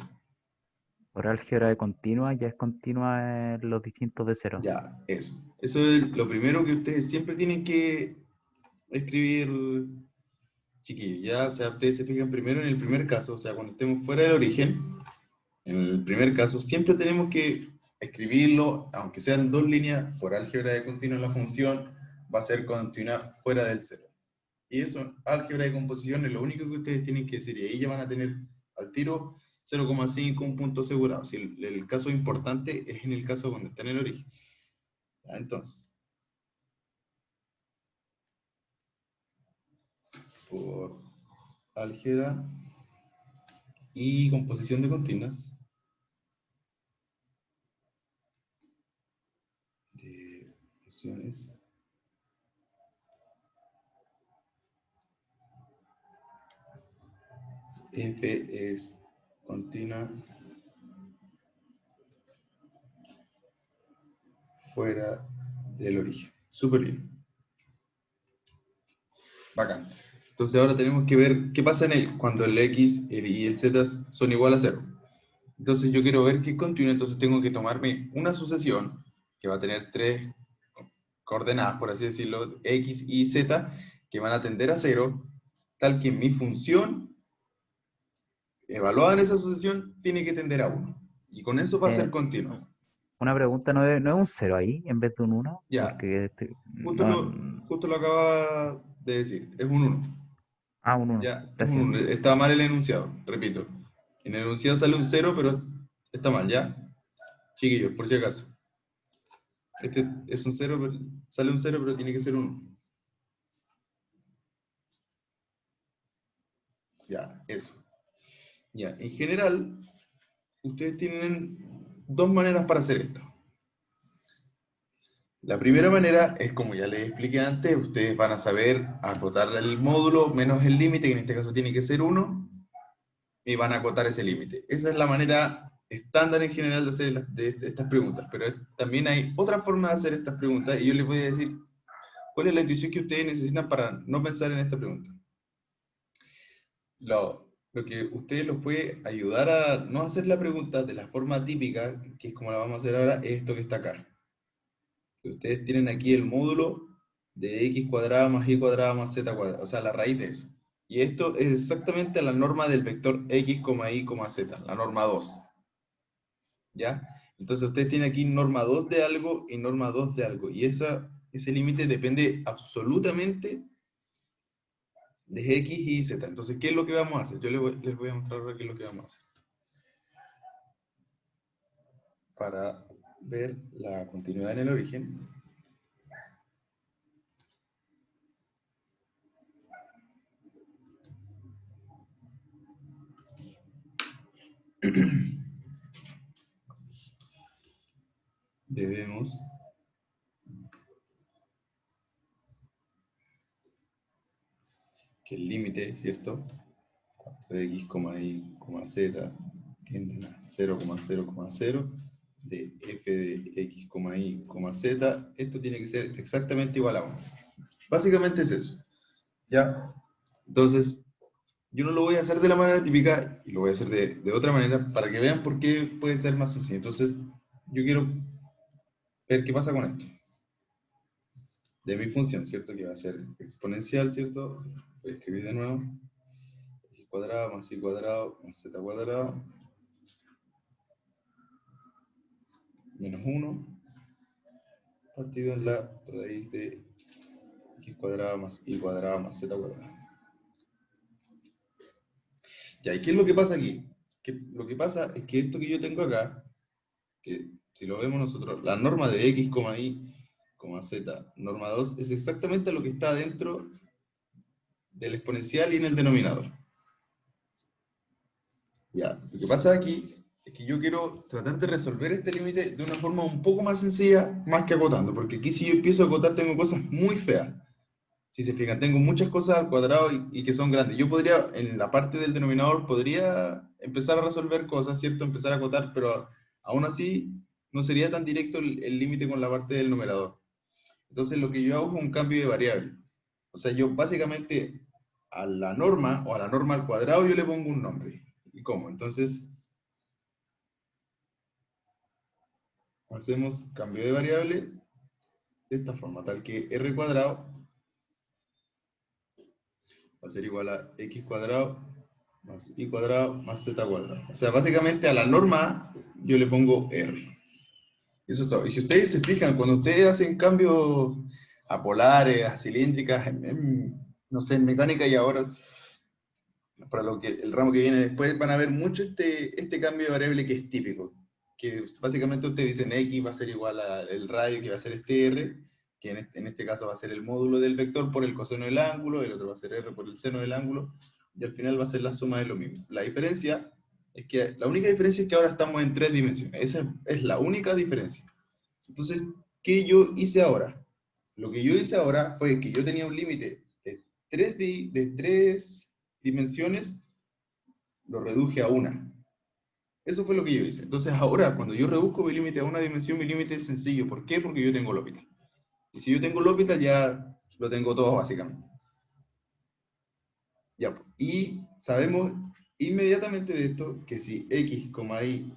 Por álgebra de continua ya es continua los distintos de cero. Ya, eso. Eso es lo primero que ustedes siempre tienen que escribir, chiquillos, ¿ya? O sea, ustedes se fijan primero en el primer caso, o sea, cuando estemos fuera del origen, en el primer caso, siempre tenemos que escribirlo, aunque sean dos líneas, por álgebra de continuo la función va a ser continua fuera del cero. Y eso, álgebra de composición, es lo único que ustedes tienen que decir, y ahí ya van a tener al tiro 0,5, un punto asegurado. Si el caso importante es en el caso cuando está en el origen. ¿Ya? Entonces, por álgebra y composición de continuas, de funciones, f es continua fuera del origen. Súper bien. Bacán. Entonces ahora tenemos que ver qué pasa en él cuando el x y el z son igual a 0. Entonces yo quiero ver qué es continuo, entonces tengo que tomarme una sucesión que va a tener tres coordenadas, por así decirlo, x y z, que van a tender a 0, tal que mi función evaluada en esa sucesión tiene que tender a 1. Y con eso va a ser Eh, continuo. una pregunta, ¿no es un cero ahí en vez de un uno? Ya, Porque justo no, lo, justo lo acaba de decir, es un 1. un uno. Ya, es un Gracias. 1. Está mal el enunciado, repito. En el enunciado sale un 0, pero está mal, ¿ya? Chiquillos, por si acaso. Este es un 0, sale un 0, pero tiene que ser un 1. Ya, eso. Ya, en general, ustedes tienen dos maneras para hacer esto. La primera manera es, como ya les expliqué antes, ustedes van a saber acotar el módulo menos el límite, que en este caso tiene que ser 1, y van a acotar ese límite. Esa es la manera estándar en general de hacer estas preguntas, pero también hay otra forma de hacer estas preguntas, y yo les voy a decir cuál es la intuición que ustedes necesitan para no pensar en esta pregunta. Lo que ustedes los puede ayudar a no hacer la pregunta de la forma típica, que es como la vamos a hacer ahora, es esto que está acá. Que ustedes tienen aquí el módulo de x cuadrada más y cuadrada más z cuadrada, o sea, la raíz de eso. Y esto es exactamente la norma del vector x, y, z, la norma 2. ¿Ya? Entonces ustedes tienen aquí norma 2 de algo y norma 2 de algo. Y ese límite depende absolutamente de x y z. Entonces, ¿qué es lo que vamos a hacer? Yo les voy a mostrar ahora qué es lo que vamos a hacer. Para ver la continuidad en el origen. Debemos que el límite, ¿cierto? De x, y, z tienden a 0,0,0 de f de x, y, z. Esto tiene que ser exactamente igual a 1. Básicamente es eso. ¿Ya? Entonces, yo no lo voy a hacer de la manera típica y lo voy a hacer de otra manera para que vean por qué puede ser más sencillo. Entonces, yo quiero ver qué pasa con esto. De mi función, ¿cierto? Que va a ser exponencial, ¿cierto? Voy a escribir de nuevo. X cuadrado más y cuadrado más z cuadrado menos 1 partido en la raíz de x cuadrado más y cuadrado más z cuadrado. Ya, ¿y qué es lo que pasa aquí? Que lo que pasa es que esto que yo tengo acá, que si lo vemos nosotros, la norma de x, y, z, norma 2, es exactamente lo que está dentro del exponencial y en el denominador. Ya, lo que pasa aquí es que yo quiero tratar de resolver este límite de una forma un poco más sencilla, más que acotando, porque aquí si yo empiezo a acotar tengo cosas muy feas. Si se fijan, tengo muchas cosas al cuadrado y que son grandes. Yo podría, en la parte del denominador, podría empezar a resolver cosas, ¿cierto? Empezar a acotar, pero aún así no sería tan directo el límite con la parte del numerador. Entonces lo que yo hago es un cambio de variable. O sea, yo básicamente a la norma o a la norma al cuadrado yo le pongo un nombre. ¿Y cómo? Entonces hacemos cambio de variable de esta forma, tal que r cuadrado va a ser igual a x cuadrado más y cuadrado más z cuadrado. O sea, básicamente a la norma yo le pongo r. Eso es todo. Y si ustedes se fijan, cuando ustedes hacen cambios a polares, a cilíndricas, no sé, en mecánica y ahora, para lo que el ramo que viene después, van a ver mucho este cambio de variable que es típico. Que básicamente ustedes dicen x va a ser igual al radio, que va a ser este r, que en este caso va a ser el módulo del vector por el coseno del ángulo, el otro va a ser r por el seno del ángulo, y al final va a ser la suma de lo mismo. La diferencia es que, la única diferencia es que ahora estamos en 3 dimensiones. Esa es la única diferencia. Entonces, ¿qué yo hice ahora? Lo que yo hice ahora fue que yo tenía un límite de 3 dimensiones, lo reduje a una. Eso fue lo que yo hice. Entonces ahora, cuando yo reduzco mi límite a una dimensión, mi límite es sencillo. ¿Por qué? Porque yo tengo L'Hopital. Y si yo tengo L'Hopital, ya lo tengo todo básicamente. Ya, pues. Y sabemos inmediatamente de esto que si x, y,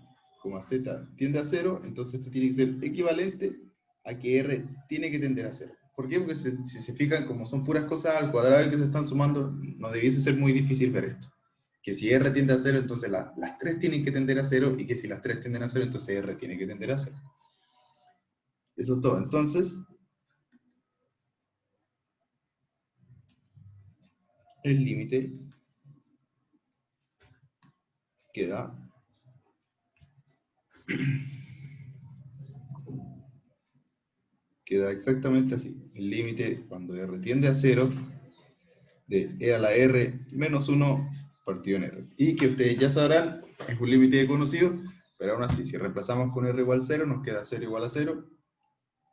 z tiende a 0, entonces esto tiene que ser equivalente a que r tiene que tender a 0. ¿Por qué? Porque si se fijan, como son puras cosas al cuadrado y que se están sumando, no debiese ser muy difícil ver esto. Que si r tiende a 0, entonces las 3 tienen que tender a 0, y que si las 3 tienden a 0, entonces r tiene que tender a 0. Eso es todo. Entonces, el límite queda exactamente así. El límite cuando r tiende a 0 de e a la r menos 1 partido en r. Y que ustedes ya sabrán, es un límite conocido, pero aún así, si reemplazamos con r igual a 0, nos queda 0 igual a 0.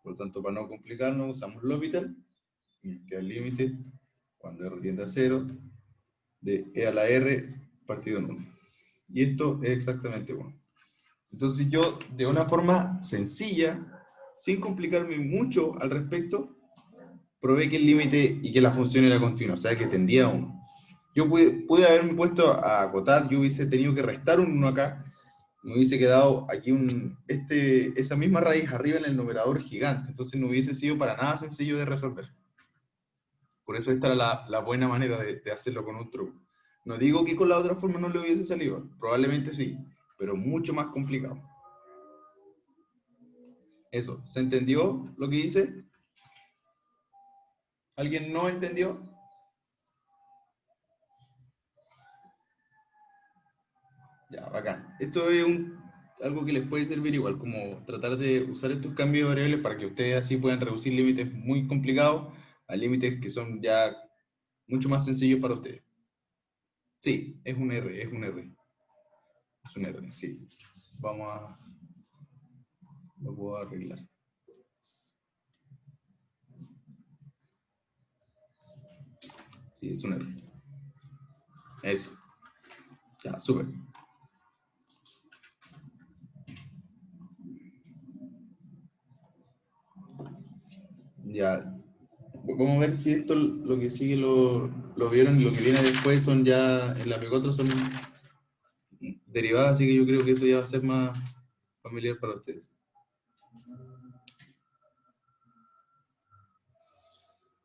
Por lo tanto, para no complicarnos, usamos L'Hopital. Y nos queda el límite cuando r tiende a 0 de e a la r partido en 1. Y esto es exactamente 1. Entonces yo, de una forma sencilla, sin complicarme mucho al respecto, probé que el límite y que la función era continua, o sea que tendía a 1. Yo pude haberme puesto a acotar, yo hubiese tenido que restar un 1 acá, me hubiese quedado aquí esa misma raíz arriba en el numerador gigante, entonces no hubiese sido para nada sencillo de resolver. Por eso esta era la buena manera de hacerlo con un truco. No digo que con la otra forma no le hubiese salido, probablemente sí, pero mucho más complicado. Eso, ¿se entendió lo que hice? ¿Alguien no entendió? Ya, bacán. Esto es algo que les puede servir igual, como tratar de usar estos cambios de variables para que ustedes así puedan reducir límites muy complicados a límites que son ya mucho más sencillos para ustedes. Sí, es un R, es un R. Es un R, sí. Lo puedo arreglar. Sí, es un R. Eso. Ya, súper. Ya. Vamos a ver si esto, lo que sigue lo vieron, y lo que viene después son ya, en la P4 son derivadas, así que yo creo que eso ya va a ser más familiar para ustedes.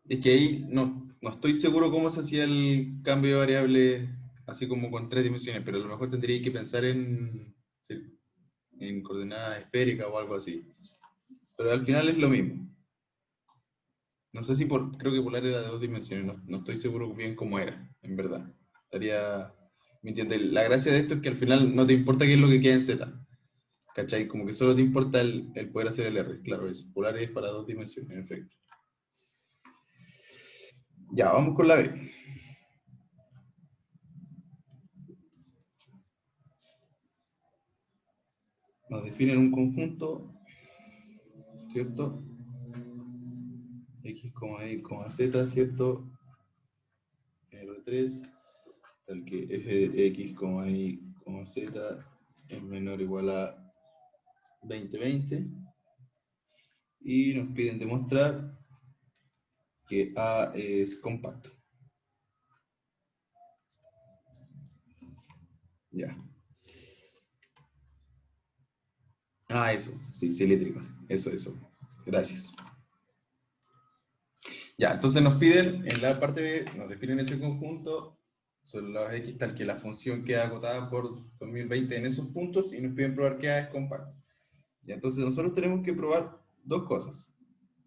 Es que ahí no estoy seguro cómo se hacía el cambio de variable así como con 3 dimensiones, pero a lo mejor tendría que pensar en coordenadas esféricas o algo así. Pero al final es lo mismo. No sé si creo que polar era de 2 dimensiones, no estoy seguro bien cómo era, en verdad. ¿Me entiendes? La gracia de esto es que al final no te importa qué es lo que queda en Z. ¿Cachai? Como que solo te importa el poder hacer el R. Claro, es polar es para 2 dimensiones, en efecto. Ya, vamos con la B. Nos definen un conjunto, ¿cierto? X, Y, Z, ¿cierto? R3, tal que f de X, Y, Z es menor o igual a 20. Y nos piden demostrar que A es compacto. Ya. Eso, sí, simétricas. Eso. Gracias. Ya, entonces nos piden, en la parte B, nos definen ese conjunto, son los X tal que la función queda acotada por 2020 en esos puntos, y nos piden probar que A es compacto. Ya, entonces nosotros tenemos que probar dos cosas.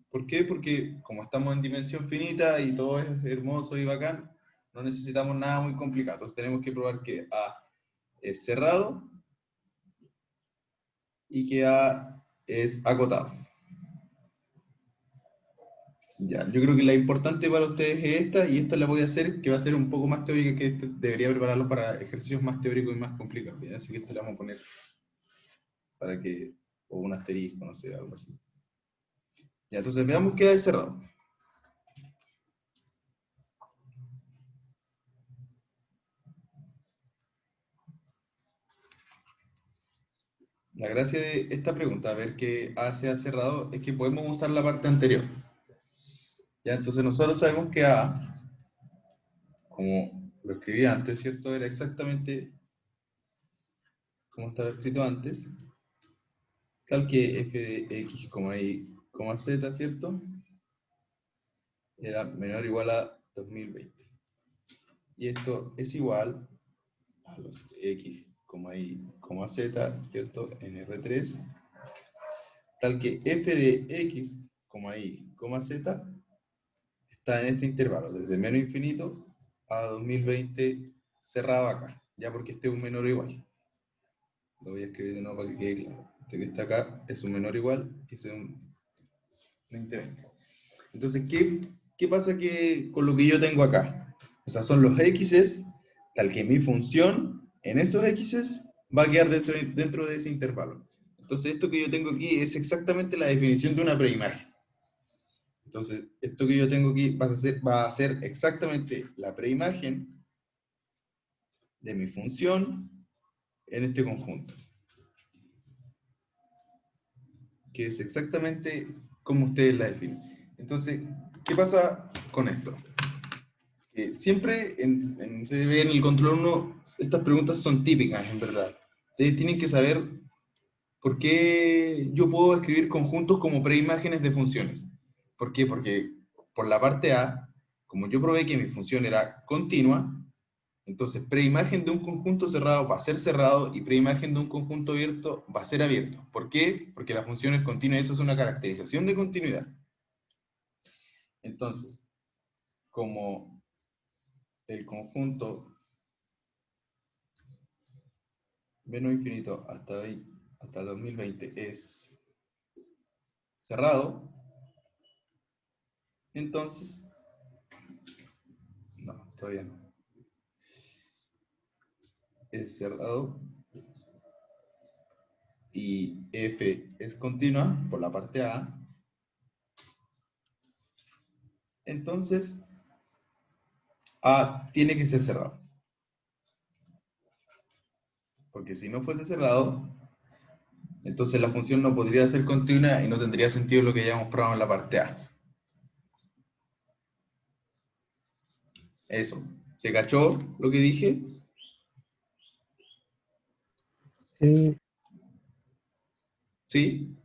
¿Por qué? Porque como estamos en dimensión finita y todo es hermoso y bacán, no necesitamos nada muy complicado. Entonces tenemos que probar que A es cerrado y que A es acotado. Ya, yo creo que la importante para ustedes es esta, y esta la voy a hacer, que va a ser un poco más teórica, que debería prepararlo para ejercicios más teóricos y más complicados. ¿Ya? Así que esta la vamos a poner para que, o un asterisco, no sé, algo así. Ya, entonces veamos que A es cerrado. La gracia de esta pregunta, a ver que A sea cerrado, es que podemos usar la parte anterior. Ya, entonces nosotros sabemos que A, como lo escribí antes, ¿cierto? Era exactamente como estaba escrito antes, tal que f de x, y, z, ¿cierto? Era menor o igual a 2020. Y esto es igual a los x, y, z, ¿cierto? En R3, tal que f de x, y, z está en este intervalo, desde menos infinito a 2020 cerrado acá, ya porque este es un menor o igual. Lo voy a escribir de nuevo para que quede claro. Este que está acá es un menor o igual y ese es un 2020. Entonces, ¿qué pasa con lo que yo tengo acá? O sea, son los x's, tal que mi función en esos x's va a quedar dentro de ese intervalo. Entonces, esto que yo tengo aquí es exactamente la definición de una preimagen. Entonces, esto que yo tengo aquí va a ser exactamente la preimagen de mi función en este conjunto. Que es exactamente como ustedes la definen. Entonces, ¿qué pasa con esto? Siempre se ve en el control 1, estas preguntas son típicas, en verdad. Ustedes tienen que saber por qué yo puedo escribir conjuntos como preimágenes de funciones. ¿Por qué? Porque por la parte A, como yo probé que mi función era continua, entonces preimagen de un conjunto cerrado va a ser cerrado y preimagen de un conjunto abierto va a ser abierto. ¿Por qué? Porque la función es continua y eso es una caracterización de continuidad. Entonces, como el conjunto menos infinito hasta 2020 es cerrado, entonces, no, todavía no, es cerrado y f es continua por la parte A, entonces A tiene que ser cerrado. Porque si no fuese cerrado, entonces la función no podría ser continua y no tendría sentido lo que ya hemos probado en la parte A. Eso. ¿Se cachó lo que dije? Sí, ¿Sí?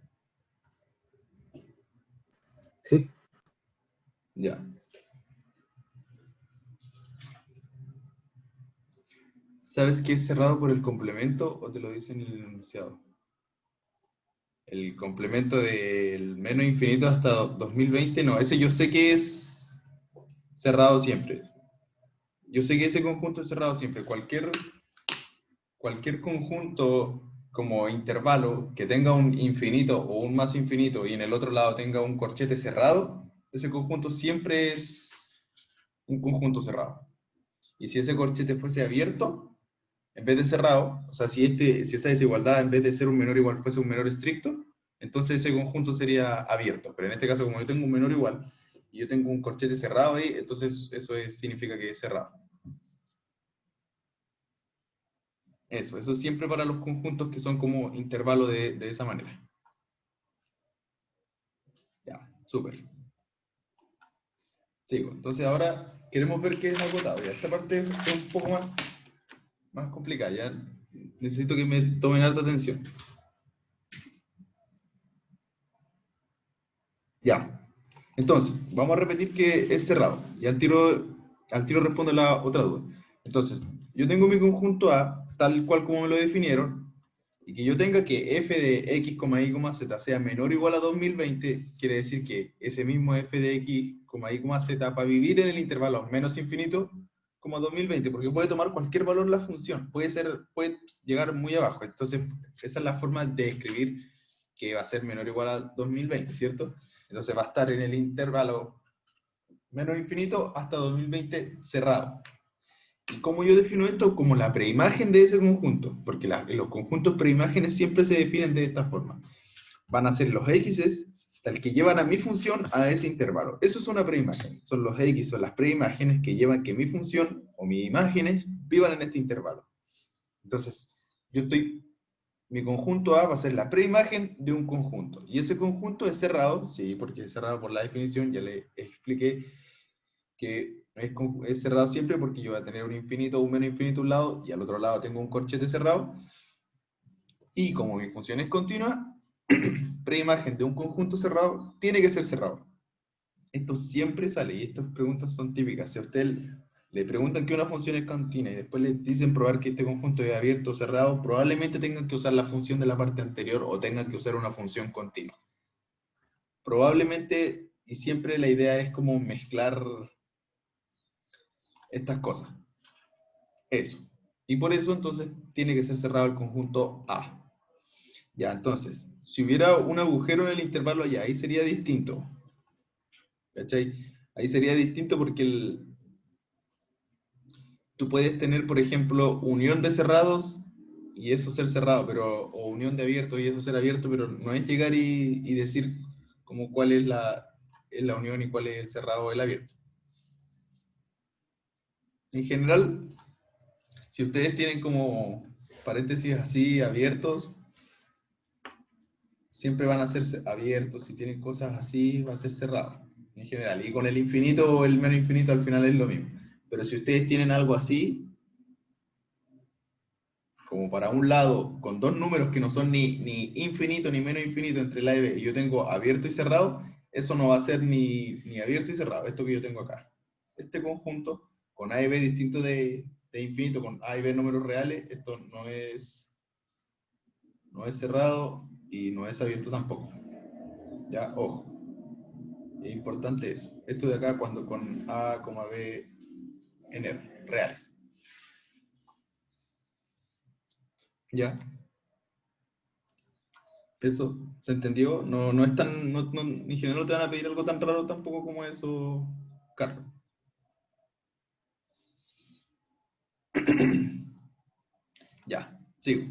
sí. Ya. ¿Sabes qué es cerrado por el complemento o te lo dice en el enunciado? El complemento del menos infinito hasta 2020, no, ese yo sé que es cerrado siempre. Yo sé que ese conjunto es cerrado siempre. Cualquier conjunto como intervalo que tenga un infinito o un más infinito y en el otro lado tenga un corchete cerrado, ese conjunto siempre es un conjunto cerrado. Y si ese corchete fuese abierto, en vez de cerrado, o sea, si esa desigualdad en vez de ser un menor igual fuese un menor estricto, entonces ese conjunto sería abierto. Pero en este caso, como yo tengo un menor igual y yo tengo un corchete cerrado ahí, entonces eso significa que es cerrado. Eso siempre para los conjuntos que son como intervalo de esa manera. Ya, súper. Sigo. Entonces ahora queremos ver qué es acotado. Ya, esta parte es un poco más complicada. Ya necesito que me tomen alta atención. Ya. Entonces, vamos a repetir que es cerrado. Y al tiro respondo la otra duda. Entonces, yo tengo mi conjunto A, tal cual como me lo definieron, y que yo tenga que f de x, y, z sea menor o igual a 2020, quiere decir que ese mismo f de x, y, z, para vivir en el intervalo menos infinito, como 2020, porque puede tomar cualquier valor la función, puede llegar muy abajo. Entonces, esa es la forma de escribir que va a ser menor o igual a 2020, ¿cierto? Entonces va a estar en el intervalo menos infinito hasta 2020 cerrado. ¿Y cómo yo defino esto? Como la preimagen de ese conjunto, porque los conjuntos preimágenes siempre se definen de esta forma. Van a ser los x's tal que llevan a mi función a ese intervalo. Eso es una preimagen. Son los x, son las preimágenes que llevan que mi función o mis imágenes vivan en este intervalo. Entonces, mi conjunto A va a ser la preimagen de un conjunto. ¿Y ese conjunto es cerrado? Sí, porque es cerrado por la definición. Ya le expliqué que es cerrado siempre porque yo voy a tener un infinito o un menos infinito a un lado y al otro lado tengo un corchete cerrado. Y como mi función es continua, preimagen de un conjunto cerrado tiene que ser cerrado. Esto siempre sale y estas preguntas son típicas. Si a usted le preguntan que una función es continua y después le dicen probar que este conjunto es abierto o cerrado, probablemente tengan que usar la función de la parte anterior o tengan que usar una función continua. Probablemente, y siempre la idea es como mezclar estas cosas. Eso. Y por eso entonces tiene que ser cerrado el conjunto A. Ya, entonces, si hubiera un agujero en el intervalo allá, ahí sería distinto. ¿Cachai? Ahí sería distinto porque tú puedes tener, por ejemplo, unión de cerrados y eso ser cerrado, o unión de abiertos y eso ser abierto, pero no es llegar y decir como cuál es la unión y cuál es el cerrado o el abierto. En general, si ustedes tienen como paréntesis así abiertos, siempre van a ser abiertos. Si tienen cosas así, va a ser cerrado, en general. Y con el infinito o el menos infinito al final es lo mismo. Pero si ustedes tienen algo así, como para un lado, con dos números que no son ni infinito ni menos infinito entre la y b, y yo tengo abierto y cerrado, eso no va a ser ni abierto y cerrado, esto que yo tengo acá. Este conjunto, con a y b distinto de infinito, con a y b números reales, esto no es cerrado y no es abierto tampoco. Ya, ojo. Es importante eso. Esto de acá cuando con a, b en R, reales. ¿Ya? ¿Eso se entendió? No es tan, en general no te van a pedir algo tan raro tampoco como eso, Carlos. Ya, sigo.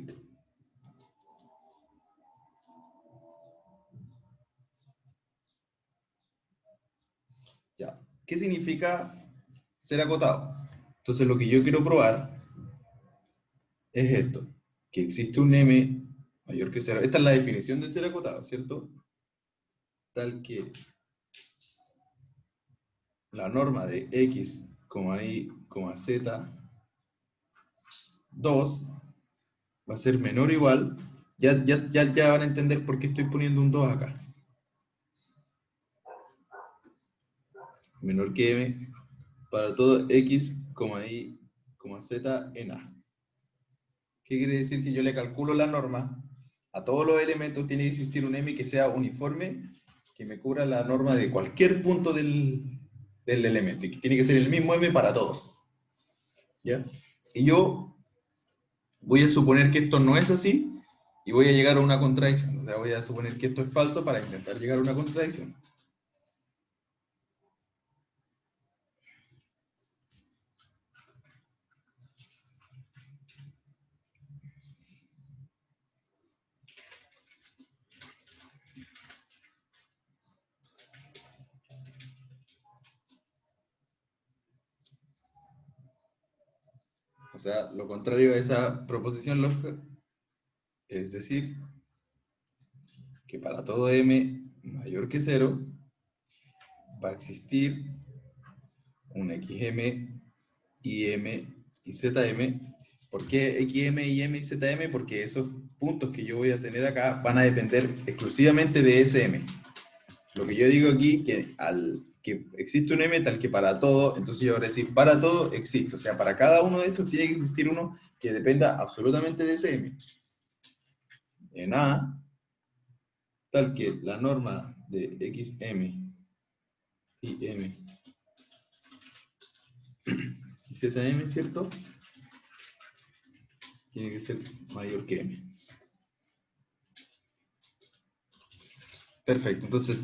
Ya. ¿Qué significa ser acotado? Entonces lo que yo quiero probar es esto, que existe un m mayor que 0. Esta es la definición de ser acotado, ¿cierto? Tal que la norma de x, y, z, 2 va a ser menor o igual. Ya van a entender por qué estoy poniendo un 2 acá. Menor que m para todo x, y, z en a. ¿Qué quiere decir? Que yo le calculo la norma a todos los elementos, tiene que existir un m que sea uniforme, que me cubra la norma de cualquier punto del elemento, y que tiene que ser el mismo m para todos. ¿Ya? Y yo voy a suponer que esto no es así, y voy a llegar a una contradicción. O sea, voy a suponer que esto es falso para intentar llegar a una contradicción. O sea, lo contrario a esa proposición lógica, es decir, que para todo m mayor que 0, va a existir un xm, y zm. ¿Por qué xm, y zm? Porque esos puntos que yo voy a tener acá van a depender exclusivamente de ese m. lo que yo digo aquí, que que existe un m tal que para todo, entonces yo voy a decir, para todo existe. O sea, para cada uno de estos tiene que existir uno que dependa absolutamente de ese m. En A, tal que la norma de xm y m y zm, ¿cierto? Tiene que ser mayor que m. Perfecto, entonces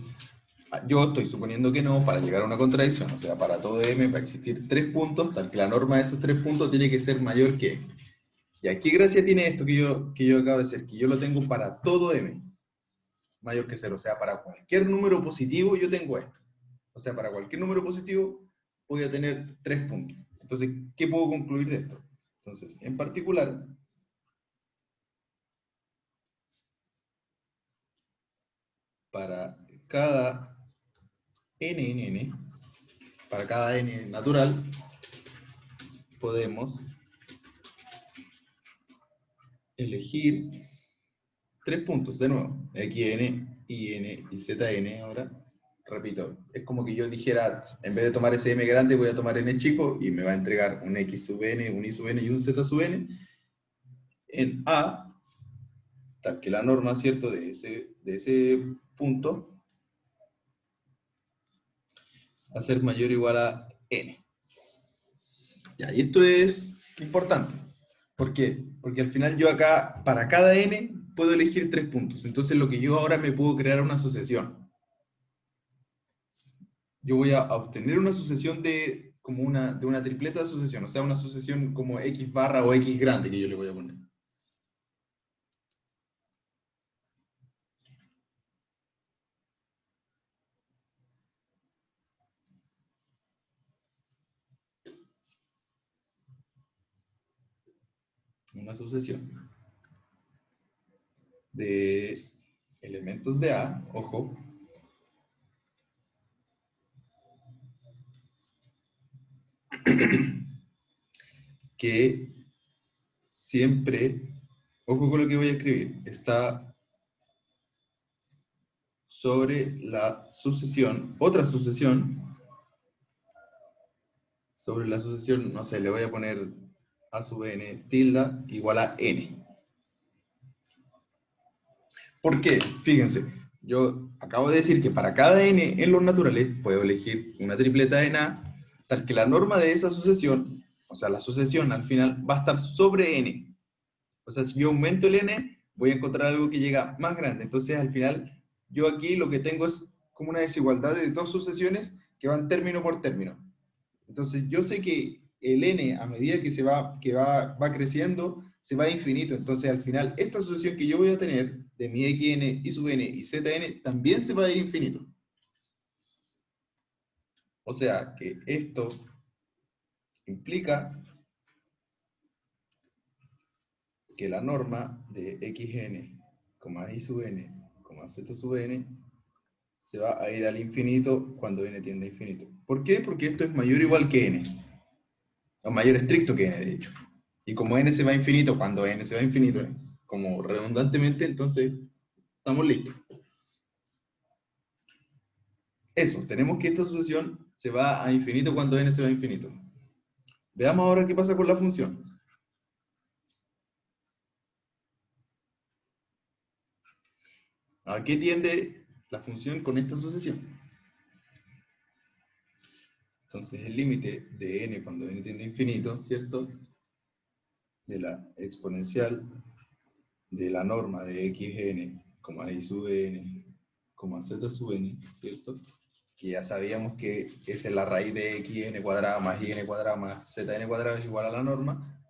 yo estoy suponiendo que no para llegar a una contradicción, o sea, para todo m va a existir 3 puntos, tal que la norma de esos 3 puntos tiene que ser mayor que m. ¿Y qué gracia tiene esto que yo acabo de hacer? Que yo lo tengo para todo m mayor que 0, o sea, para cualquier número positivo yo tengo esto. O sea, para cualquier número positivo voy a tener 3 puntos. Entonces, ¿qué puedo concluir de esto? Entonces, en particular, para cada n, para cada n natural, podemos elegir 3 puntos, de nuevo, xn, yn y zn ahora. Repito, es como que yo dijera, en vez de tomar ese m grande, voy a tomar n chico y me va a entregar un x sub n, un y sub n y un z sub n. En A, tal que la norma, ¿cierto?, de ese punto va a ser mayor o igual a n. Ya, y esto es importante. ¿Por qué? Porque al final yo acá, para cada n, puedo elegir 3 puntos. Entonces lo que yo ahora me puedo crear una asociación. Yo voy a obtener una asociación de una tripleta de asociación. O sea, una asociación como x barra o x grande que yo le voy a poner. Una asociación de elementos de A, ojo, que siempre, ojo con lo que voy a escribir, está sobre la sucesión, otra sucesión, sobre la sucesión, no sé, le voy a poner a sub n tilde igual a n. ¿Por qué? Fíjense, yo acabo de decir que para cada n en los naturales puedo elegir una tripleta en A, tal que la norma de esa sucesión, o sea, la sucesión al final va a estar sobre n. O sea, si yo aumento el n, voy a encontrar algo que llega más grande. Entonces, al final, yo aquí lo que tengo es como una desigualdad de dos sucesiones que van término por término. Entonces, yo sé que el n, a medida que va creciendo, se va a infinito. Entonces, al final, esta sucesión que yo voy a tener de mi xn, y sub n y zn, también se va a ir infinito. O sea, que esto implica que la norma de xn, y sub n, z sub n, se va a ir al infinito cuando n tiende a infinito. ¿Por qué? Porque esto es mayor o igual que n. O mayor estricto que n, de hecho. Y como n se va a infinito, cuando n se va a infinito, como redundantemente, entonces estamos listos. Eso, tenemos que esta sucesión se va a infinito cuando n se va a infinito. Veamos ahora qué pasa con la función. ¿A qué tiende la función con esta sucesión? Entonces el límite de n cuando n tiende a infinito, ¿cierto?, de la exponencial de la norma de xn, y sub n, z sub n, ¿cierto?, que ya sabíamos que esa es la raíz de xn cuadrada más yn cuadrada más zn cuadrada es igual a la norma.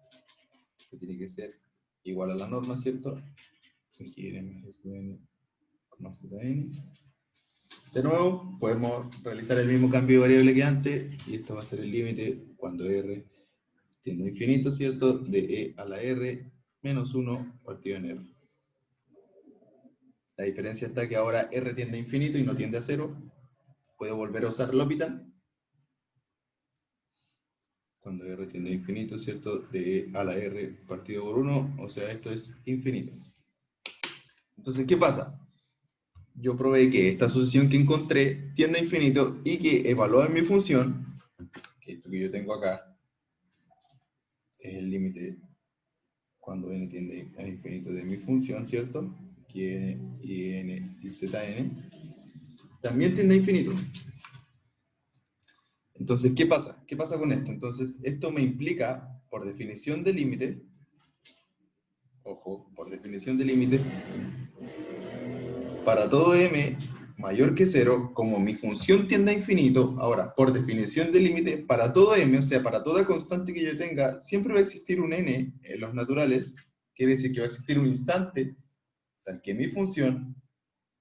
Esto tiene que ser igual a la norma, ¿cierto? xn más sub n, zn. De nuevo, podemos realizar el mismo cambio de variable que antes, y esto va a ser el límite cuando r tiende a infinito, ¿cierto?, de e a la r menos 1 partido en r. La diferencia está que ahora r tiende a infinito y no tiende a 0. Puedo volver a usar L'Hopital. Cuando r tiende a infinito, ¿cierto?, de e a la r partido por 1, o sea, esto es infinito. Entonces, ¿qué pasa? yo probé que esta sucesión que encontré tiende a infinito y que evaluar mi función, que esto que yo tengo acá, es el límite cuando n tiende a infinito de mi función, ¿cierto? Que n y n y zn, también tiende a infinito. Entonces, ¿qué pasa? ¿Qué pasa con esto? Entonces, esto me implica, por definición de límite, ojo, por definición de límite, para todo m mayor que 0, como mi función tiende a infinito, ahora, por definición de límite, para todo m, o sea, para toda constante que yo tenga, siempre va a existir un n en los naturales, quiere decir que va a existir un instante, tal que mi función,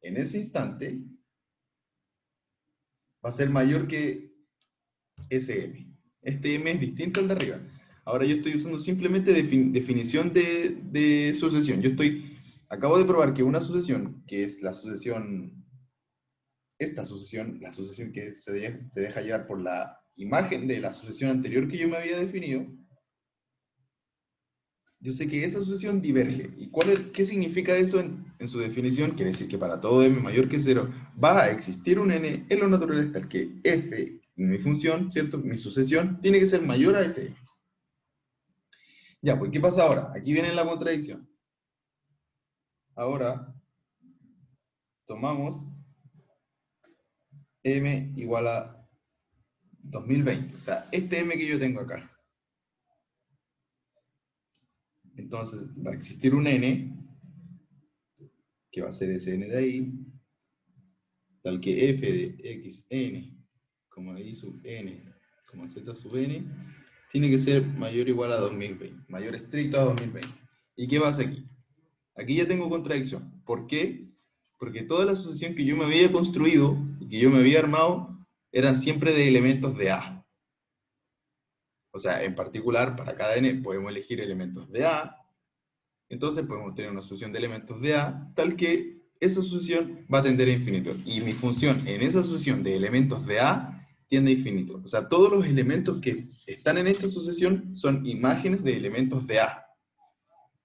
en ese instante, va a ser mayor que ese m. Este m es distinto al de arriba. Ahora yo estoy usando simplemente definición de sucesión. Acabo de probar que una sucesión, que es la sucesión, esta sucesión, la sucesión que se deja llevar por la imagen de la sucesión anterior que yo me había definido, yo sé que esa sucesión diverge. ¿Y qué significa eso en su definición? Quiere decir que para todo m mayor que 0 va a existir un n en los naturales tal que f, mi función, ¿cierto? Mi sucesión, tiene que ser mayor a ese m. Ya, pues, ¿qué pasa ahora? Aquí viene la contradicción. Ahora, tomamos m igual a 2020. O sea, este m que yo tengo acá. Entonces, va a existir un n, que va a ser ese n de ahí, tal que f de xn, como y sub n, como z sub n, tiene que ser mayor o igual a 2020, mayor estricto a 2020. ¿Y qué pasa aquí? Aquí ya tengo contradicción. ¿Por qué? Porque toda la sucesión que yo me había construido y que yo me había armado eran siempre de elementos de A. O sea, en particular, para cada n podemos elegir elementos de A. Entonces podemos tener una sucesión de elementos de A, tal que esa sucesión va a tender a infinito. Y mi función en esa sucesión de elementos de A tiende a infinito. O sea, todos los elementos que están en esta sucesión son imágenes de elementos de A.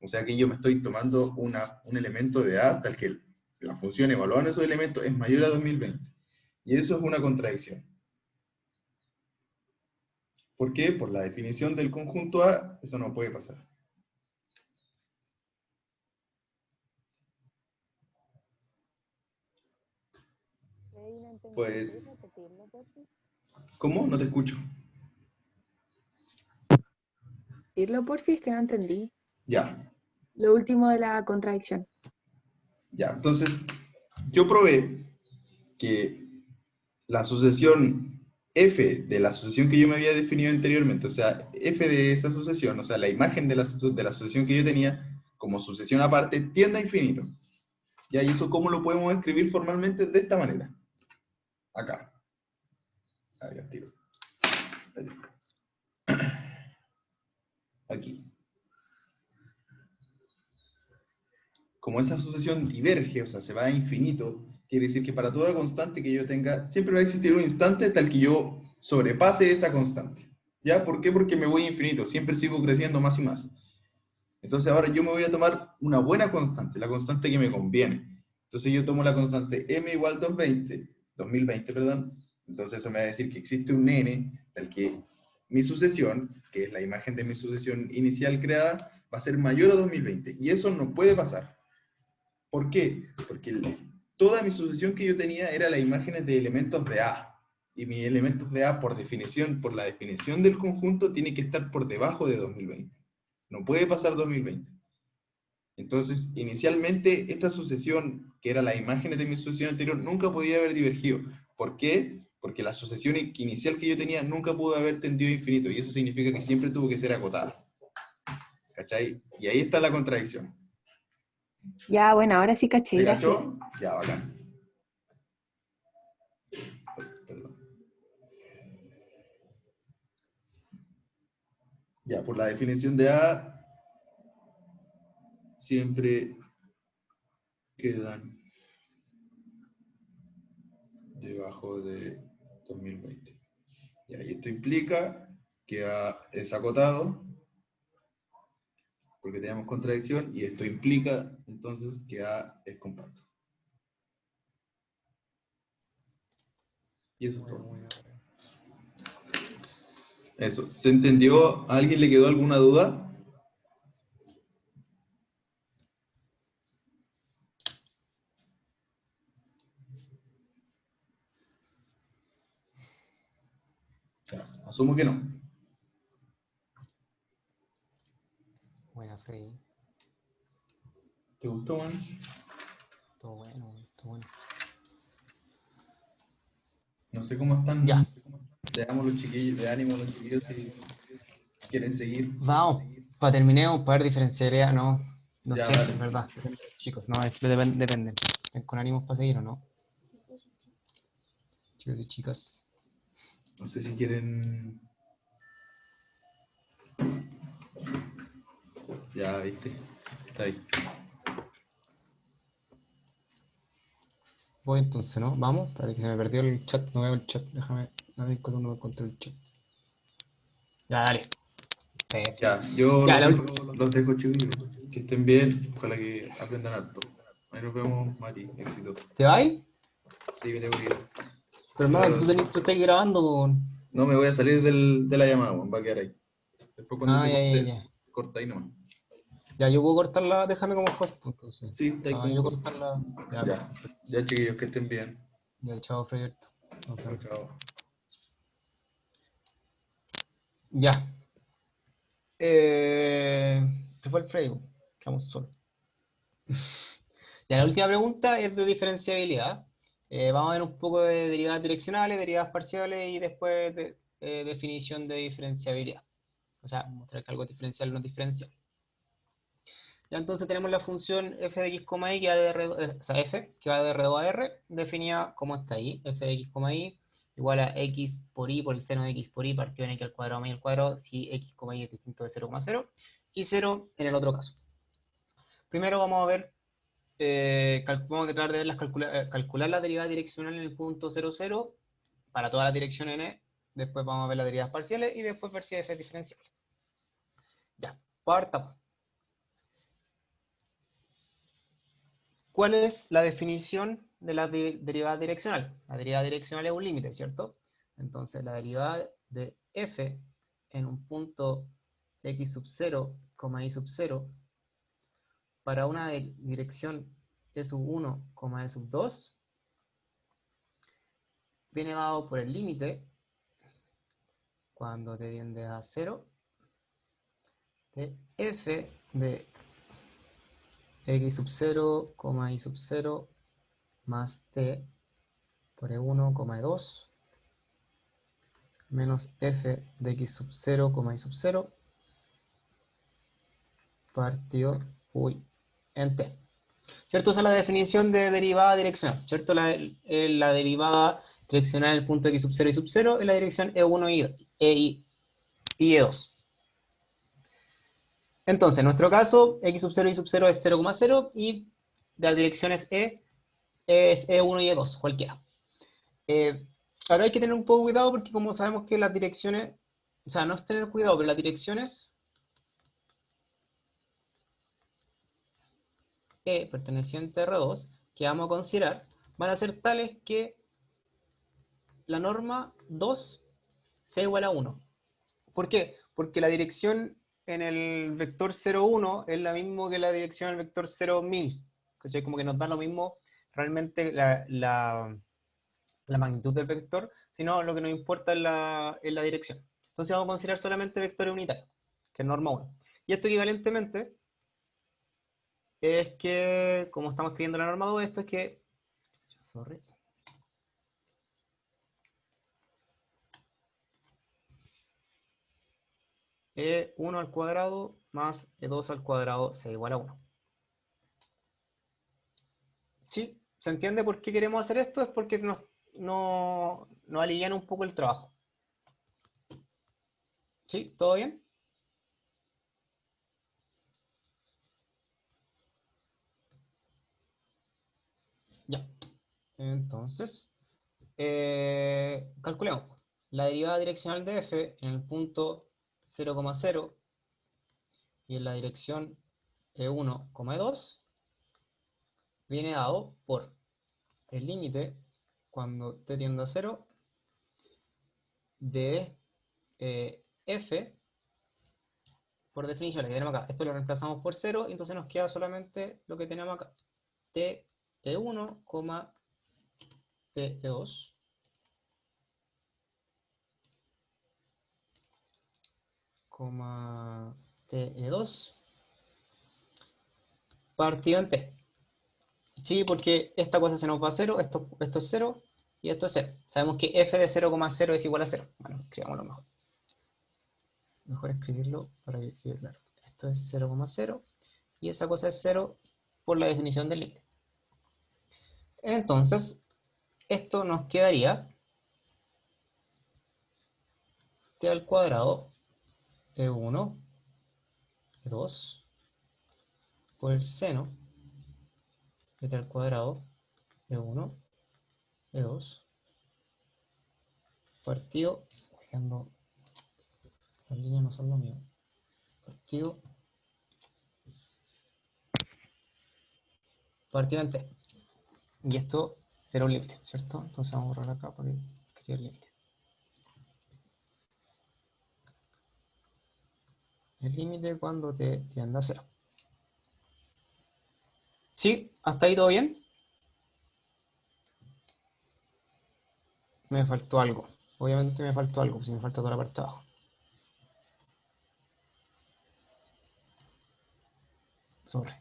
O sea que yo me estoy tomando un elemento de A tal que la función evaluada en esos elementos es mayor a 2020. Y eso es una contradicción. ¿Por qué? Por la definición del conjunto A, eso no puede pasar. Pues, ¿cómo? No te escucho. Decirlo, porfis, que no entendí. Ya, Lo último de la contradicción. ya. Entonces, yo probé que la sucesión f de la sucesión que yo me había definido anteriormente, o sea, f de esa sucesión, o sea, la imagen de la sucesión que yo tenía como sucesión aparte, tiende a infinito. Ya, ¿y eso cómo lo podemos escribir formalmente? De esta manera. Acá. Ahí, tiro. Aquí. Como esa sucesión diverge, o sea, se va a infinito, quiere decir que para toda constante que yo tenga, siempre va a existir un instante tal que yo sobrepase esa constante. ¿Ya? ¿Por qué? Porque me voy a infinito, siempre sigo creciendo más y más. Entonces ahora yo me voy a tomar una buena constante, la constante que me conviene. Entonces yo tomo la constante m igual 2020, perdón. Entonces eso me va a decir que existe un n tal que mi sucesión, que es la imagen de mi sucesión inicial creada, va a ser mayor a 2020. Y eso no puede pasar. ¿Por qué? Porque toda mi sucesión que yo tenía era las imágenes de elementos de A. Y mis elementos de A, por definición, por la definición del conjunto, tiene que estar por debajo de 2020. No puede pasar 2020. Entonces, inicialmente, esta sucesión, que era las imágenes de mi sucesión anterior, nunca podía haber divergido. ¿Por qué? Porque la sucesión inicial que yo tenía nunca pudo haber tendido a infinito. Y eso significa que siempre tuvo que ser acotada. ¿Cachai? Y ahí está la contradicción. Ya, bueno, ahora sí caché, ¿Se gracias. cachó? Ya, bacán. Perdón. Ya, por la definición de A, siempre quedan debajo de 2020. Y ahí esto implica que A es acotado, porque tenemos contradicción, y esto implica entonces que A es compacto. Y eso es todo. Bueno. Eso. ¿Se entendió? ¿A alguien le quedó alguna duda? Asumo que no. Buena, Freddy. ¿Te gustó, man? Todo bueno, todo bueno. No sé cómo están. Ya. Le damos los chiquillos, de ánimo a los chiquillos si quieren seguir. Vamos, para terminemos, para ver diferencialidad, no Ya, sé, dale. es verdad. Chicos, no, depende. ¿Están con ánimos para seguir o no? Chicos y chicas. No sé si quieren. Ya, viste. Está ahí. Voy entonces, ¿no? Vamos, para que se me perdió el chat, no veo el chat, déjame, no sé cuándo me encontré el chat. Ya, dale. Perfecto. Ya, yo Ya, los dejo, chiquillos. Que estén bien. Ojalá que aprendan harto. Ahí nos vemos, Mati. Éxito. ¿te vas? Sí, me tengo que ir. Pero hermano, tú estás grabando, weón. No me voy a salir de la llamada, weón. Va a quedar ahí. Después cuando Ah, se ya. corte, corta ahí nomás. Ya, yo puedo cortarla, déjame como host, pues, entonces. Sí, está ahí Ah, como yo host. cortarla. Ya, Ya, perfecto. ya chiquillos, que estén bien. Ya, chao, Freddy. Nos Chao, vemos. chao. Ya. Se fue el Freddy, weón. Quedamos solos. Ya, la última pregunta es de diferenciabilidad. Vamos a ver un poco de derivadas direccionales, derivadas parciales y después definición de diferenciabilidad. O sea, mostrar que algo es diferencial o no es diferencial. Ya entonces tenemos la función f de x, y que va de R2, o sea, f que va de R2 a R, definida como está ahí, f de x, y igual a x por y por el seno de x por y partido en x al cuadrado más y al cuadrado si x, y es distinto de 0,0 y 0 en el otro caso. Primero vamos a ver vamos a tratar de ver calcular la derivada direccional en el punto 0, 0 para todas las direcciones n. Después vamos a ver las derivadas parciales y después ver si f es diferencial. Ya, partamos. ¿Cuál es la definición de la derivada direccional? La derivada direccional es un límite, ¿cierto? Entonces la derivada de f en un punto x sub 0, y sub 0 para una dirección e sub 1, e sub 2 viene dado por el límite cuando t tiende a 0 de f de x sub 0, y sub 0 más t por e1, e2 menos f de x sub 0, y sub 0 partido en t. ¿Cierto? Esa es la definición de derivada direccional, ¿cierto? La derivada direccional del punto x sub 0 y sub 0 es la dirección e1 y e2. Entonces, en nuestro caso, x sub 0 y sub 0 es 0,0 y las direcciones es e1 y e2, cualquiera. Ahora hay que tener un poco de cuidado porque como sabemos que las direcciones, o sea, no es tener cuidado, pero las direcciones perteneciente a R2 que vamos a considerar van a ser tales que la norma 2 sea igual a 1. ¿Por qué? Porque la dirección en el vector 0, 1 es la misma que la dirección en el vector 0, 1000. ¿Cachai? Como que nos da lo mismo realmente la magnitud del vector, sino lo que nos importa es la dirección. Entonces vamos a considerar solamente vectores unitarios, que es norma 1. Y esto equivalentemente es que, como estamos escribiendo la norma 2, esto es que, sorry, E1 al cuadrado más E2 al cuadrado sea igual a 1. ¿Sí? ¿Se entiende por qué queremos hacer esto? Es porque nos alivian un poco el trabajo. ¿Sí? ¿Todo bien? Ya. Entonces, calculemos. La derivada direccional de f en el punto 0,0 y en la dirección E1, E2 viene dado por el límite cuando t tiende a 0 de f, por definición, la que tenemos acá. Esto lo reemplazamos por 0, y entonces nos queda solamente lo que tenemos acá. T1, T2, TE2, partido en T. Sí, porque esta cosa se nos va a 0, esto es 0, y esto es 0. Sabemos que f de 0,0 es igual a 0. Bueno, escribámoslo mejor. Mejor escribirlo para que quede claro. Esto es 0,0, y esa cosa es 0 por la definición del límite. Entonces, esto nos quedaría t al cuadrado e1, e2, por el seno de t al cuadrado e1, e2, partido, dejando las líneas no son lo mío, partido en t. Y esto era un límite, ¿cierto? Entonces vamos a borrar acá porque quería el límite. El límite cuando t tiende a 0. ¿Sí? ¿Hasta ahí todo bien? Me faltó algo. Obviamente me faltó algo, si me falta toda la parte de abajo. Sorry.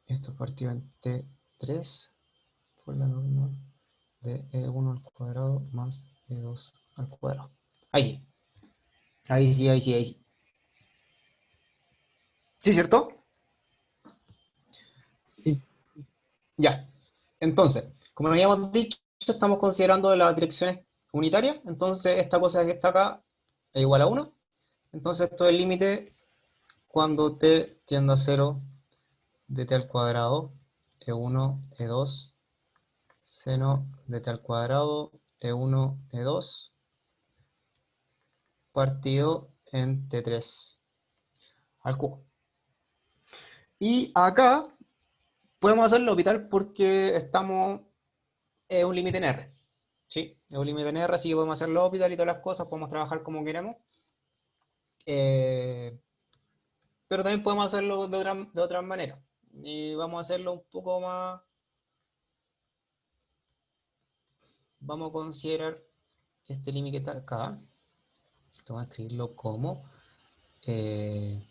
Esto es partido en T3 por la norma de E1 al cuadrado más E2 al cuadrado. Ahí sí. Ahí sí, ahí sí, ahí sí. ¿Sí, cierto? Sí. Ya. Entonces, como habíamos dicho, estamos considerando las direcciones unitarias. Entonces, esta cosa que está acá es igual a 1. Entonces, esto es el límite cuando t tiende a 0 de t al cuadrado E1, E2, seno de t al cuadrado E1, E2, partido en T3 al cubo. Y acá podemos hacer el orbital porque estamos en un límite en R. ¿Sí? Es un límite en R, así que podemos hacer el orbital y todas las cosas, podemos trabajar como queremos. Pero también podemos hacerlo de otras maneras. Y vamos a hacerlo un poco más... Vamos a considerar este límite que está acá. Vamos a escribirlo como t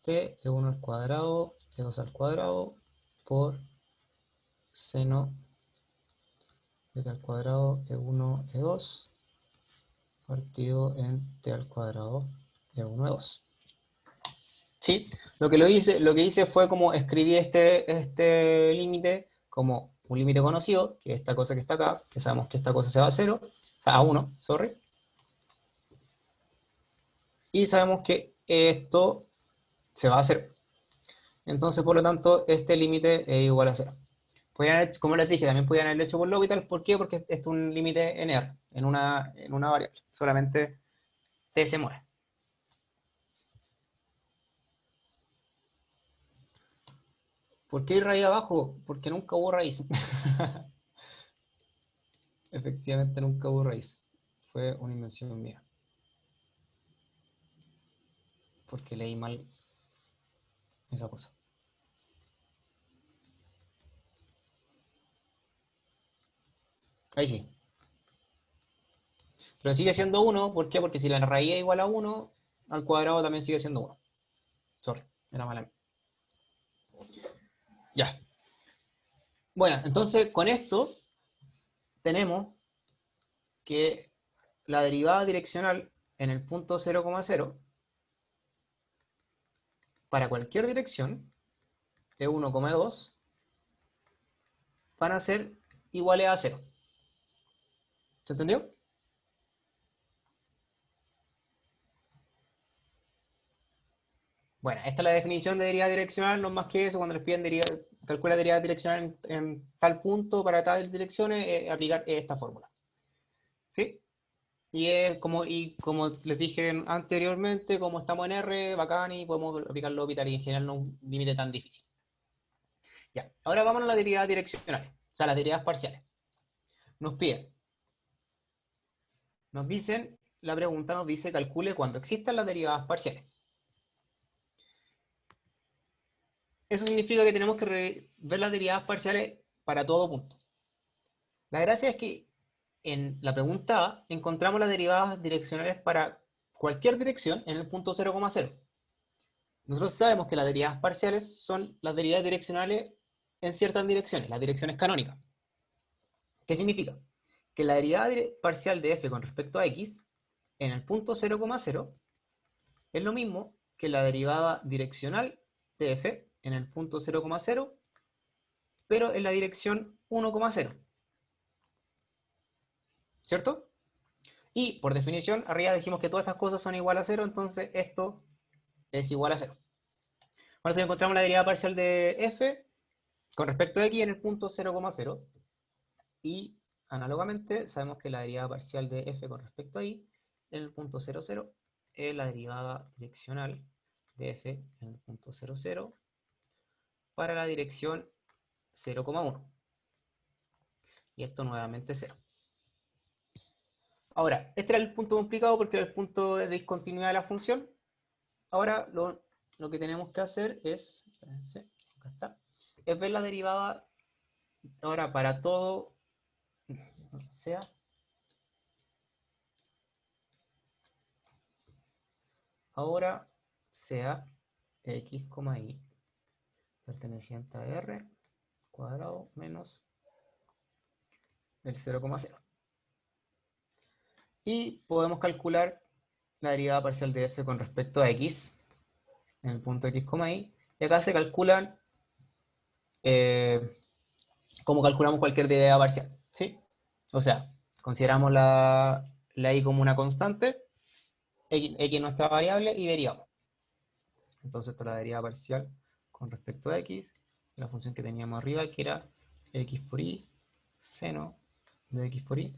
E1 al cuadrado, E2 al cuadrado, por seno de t al cuadrado E1, E2, partido en t al cuadrado E1, E2. ¿Sí? Lo que hice fue como escribir este límite como un límite conocido, que es esta cosa que está acá, que sabemos que esta cosa se va a 0, o sea, a 1, sorry. Y sabemos que esto se va a 0. Entonces, por lo tanto, este límite es igual a 0. Como les dije, también podrían haberlo hecho por L'Hopital. ¿Por qué? Porque esto es un límite en R, en una variable. Solamente t se mueve. ¿Por qué hay raíz abajo? Porque nunca hubo raíz. Efectivamente, nunca hubo raíz. Fue una invención mía. Porque leí mal esa cosa. Ahí sí. Pero sigue siendo 1. ¿Por qué? Porque si la raíz es igual a 1, al cuadrado también sigue siendo 1. Sorry, era mala. Ya. Bueno, entonces con esto tenemos que la derivada direccional en el punto 0,0 para cualquier dirección de 1,2 van a ser iguales a 0. ¿Se entendió? Bueno, esta es la definición de derivada direccional, no es más que eso. Cuando les piden calcula derivada direccional en tal punto para tal direcciones, aplicar esta fórmula. ¿Sí? Y como les dije anteriormente, como estamos en R, bacán, y podemos aplicar el orbital y en general no es un límite tan difícil. Ya, ahora vamos a las derivadas direccionales, o sea, las derivadas parciales. Nos piden Nos dicen, la pregunta nos dice calcule cuando existan las derivadas parciales. Eso significa que tenemos que ver las derivadas parciales para todo punto. La gracia es que en la pregunta A encontramos las derivadas direccionales para cualquier dirección en el punto 0,0. Nosotros sabemos que las derivadas parciales son las derivadas direccionales en ciertas direcciones, las direcciones canónicas. ¿Qué significa? Que la derivada parcial de f con respecto a x en el punto 0,0 es lo mismo que la derivada direccional de f en el punto 0,0, pero en la dirección 1,0. ¿Cierto? Y por definición, arriba dijimos que todas estas cosas son igual a 0, entonces esto es igual a 0. Ahora si encontramos la derivada parcial de f con respecto a x en el punto 0,0, y análogamente sabemos que la derivada parcial de f con respecto a y en el punto 0,0 es la derivada direccional de f en el punto 0,0 para la dirección 0,1. Y esto nuevamente es 0. Ahora, este era el punto complicado porque era el punto de discontinuidad de la función. Ahora lo que tenemos que hacer es, acá está, es ver la derivada ahora para todo, sea, ahora sea x, y perteneciente a r cuadrado menos el 0,0. Y podemos calcular la derivada parcial de f con respecto a x en el punto x, y. Y acá se calculan como calculamos cualquier derivada parcial, ¿sí? O sea, consideramos la y como una constante, x nuestra variable y derivamos. Entonces esta es la derivada parcial con respecto a x, la función que teníamos arriba, que era x por y, seno de x por y,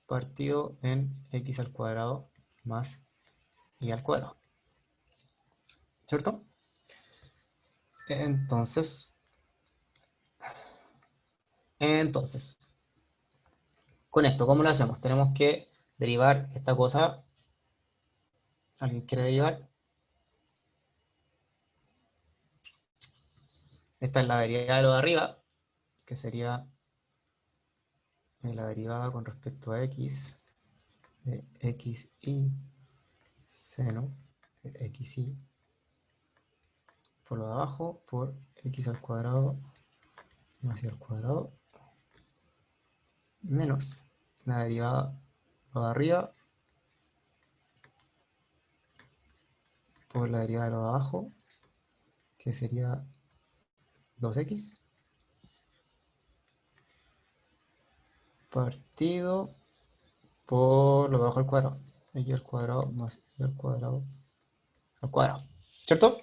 partido en x al cuadrado más y al cuadrado. ¿Cierto? Entonces, con esto, ¿cómo lo hacemos? Tenemos que derivar esta cosa. ¿Alguien quiere derivar? Esta es la derivada de lo de arriba, que sería la derivada con respecto a x de xy seno de xy por lo de abajo por x al cuadrado más y al cuadrado menos la derivada lo de arriba por la derivada de lo de abajo, que sería 2x partido por lo de abajo al cuadrado, x al cuadrado más y al cuadrado, ¿cierto?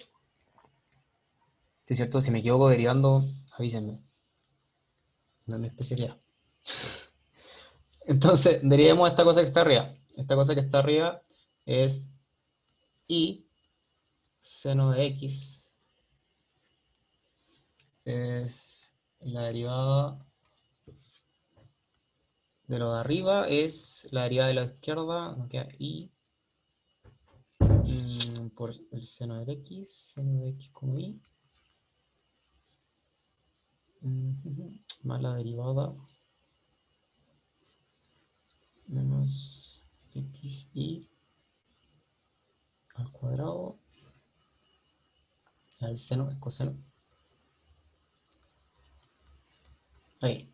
Sí, cierto, si me equivoco derivando, avísenme. No es mi especialidad. Entonces, derivemos esta cosa que está arriba. Esta cosa que está arriba es y seno de x. Es la derivada de lo de arriba, es la derivada de la izquierda, nos queda y por el seno de x como y, más la derivada menos xy al cuadrado, el seno es coseno. Ahí.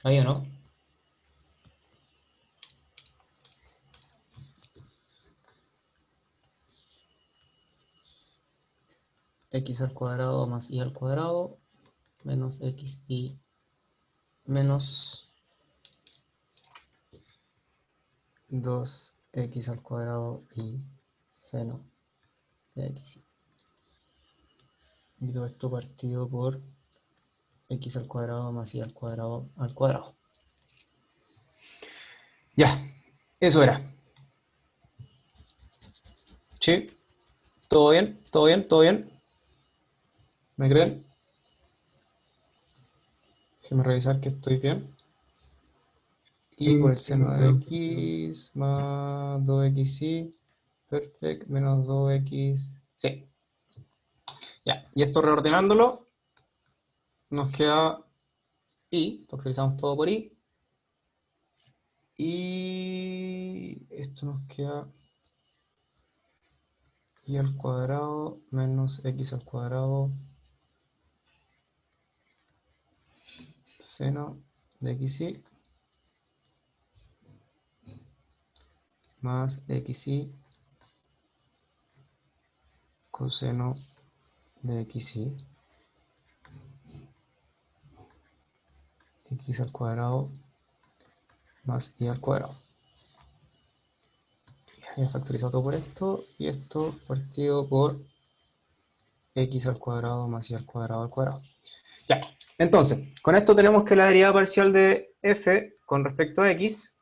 Ahí o no. X al cuadrado más y al cuadrado menos xy menos 2x al cuadrado y seno de xy. Y todo esto partido por x al cuadrado más y al cuadrado al cuadrado. Ya, eso era. ¿Sí? ¿Todo bien? ¿Todo bien? ¿Todo bien? ¿Me creen? Déjame revisar que estoy bien. Y por el seno de x más 2xy, perfecto, menos 2x, sí. Ya, y esto reordenándolo, nos queda y, factorizamos todo por y. Y esto nos queda y al cuadrado menos x al cuadrado seno de xy más xy coseno de xy x al cuadrado más y al cuadrado. Ya factorizado todo por esto y esto partido por x al cuadrado más y al cuadrado. Ya, entonces, con esto tenemos que la derivada parcial de f con respecto a x,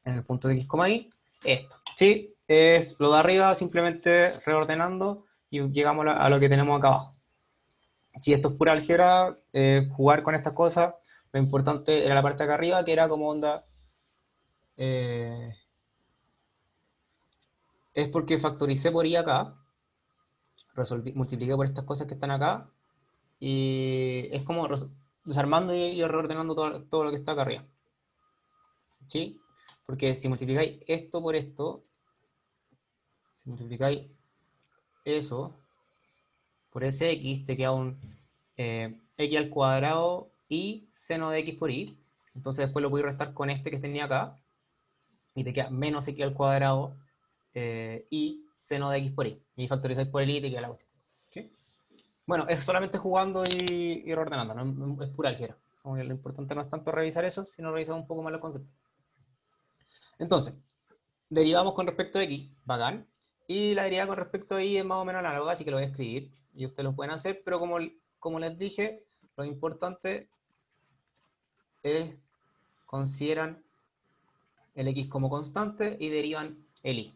en el punto de x, y, esto, ¿sí? Es lo de arriba, simplemente reordenando y llegamos a lo que tenemos acá abajo. Si esto es pura álgebra, jugar con estas cosas, lo importante era la parte de acá arriba, que era como onda, es porque factoricé por y acá, multipliqué por estas cosas que están acá, y es como desarmando y reordenando todo lo que está acá arriba. ¿Sí? Porque si multiplicáis esto por esto, si multiplicáis eso por ese x, te queda un x al cuadrado y seno de x por y. Entonces después lo podéis restar con este que tenía acá, y te queda menos x al cuadrado y seno de x por y. Y factorizáis por el y y te queda la cuestión. ¿Sí? Bueno, es solamente jugando y reordenando, no es pura álgebra. Como que lo importante no es tanto revisar eso, sino revisar un poco más los conceptos. Entonces, derivamos con respecto a x, bacán. Y la derivada con respecto a y es más o menos análoga, así que lo voy a escribir. Y ustedes lo pueden hacer, pero como les dije, lo importante es consideran el x como constante y derivan el y.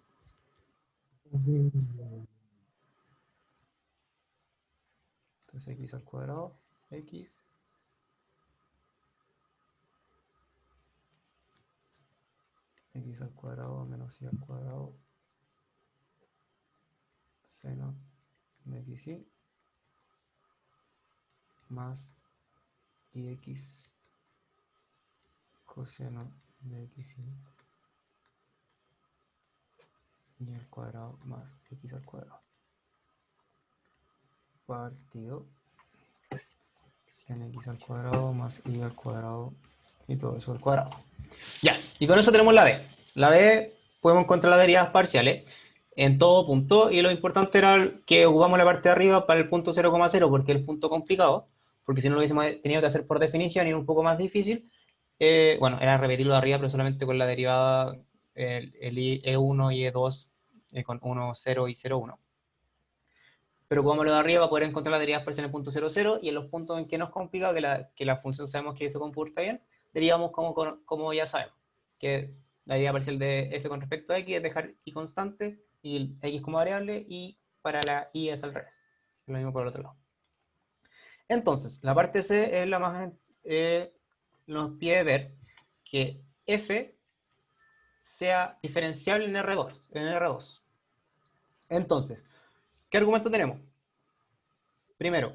Entonces x al cuadrado, x al cuadrado menos y al cuadrado seno de xy más ix coseno de xy y al cuadrado más x al cuadrado partido en x al cuadrado más y al cuadrado y todo eso al cuadrado. Ya, y con eso tenemos la b. La b podemos encontrar las derivadas parciales en todo punto, y lo importante era que ocupamos la parte de arriba para el punto 0,0, porque es el punto complicado, porque si no lo hubiésemos tenido que hacer por definición y era un poco más difícil. Bueno, era repetirlo de arriba, pero solamente con la derivada el E1 y E2 con 1, 0 y 0, 1. Pero como lo de arriba, va a poder encontrar las derivadas parciales en el punto 0, 0, y en los puntos en que nos complica, que la función sabemos que se comporta bien, derivamos como ya sabemos, que la derivada parcial de f con respecto a x es dejar y constante, y el x como variable, y para la y es al revés. Lo mismo por el otro lado. Entonces, la parte C es la más... nos pide ver que f sea diferenciable en R2. Entonces, ¿qué argumento tenemos? Primero,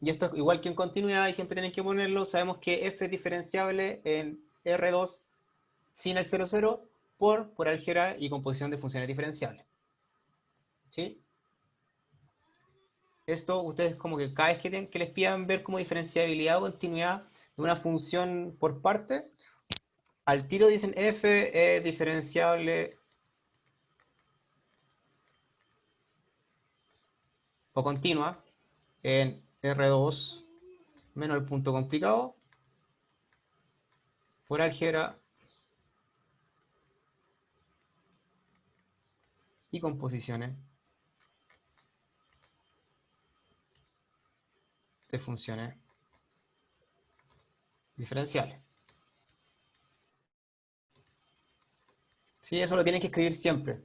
y esto es igual que en continuidad y siempre tienen que ponerlo, sabemos que f es diferenciable en R2 sin el 0, 0 por álgebra y composición de funciones diferenciables. ¿Sí? Esto ustedes como que cada vez que les pidan ver como diferenciabilidad o continuidad de una función por parte, al tiro dicen f es diferenciable o continua en R2 menos el punto complicado por álgebra y composiciones de funciones diferenciales. Sí, eso lo tienen que escribir siempre.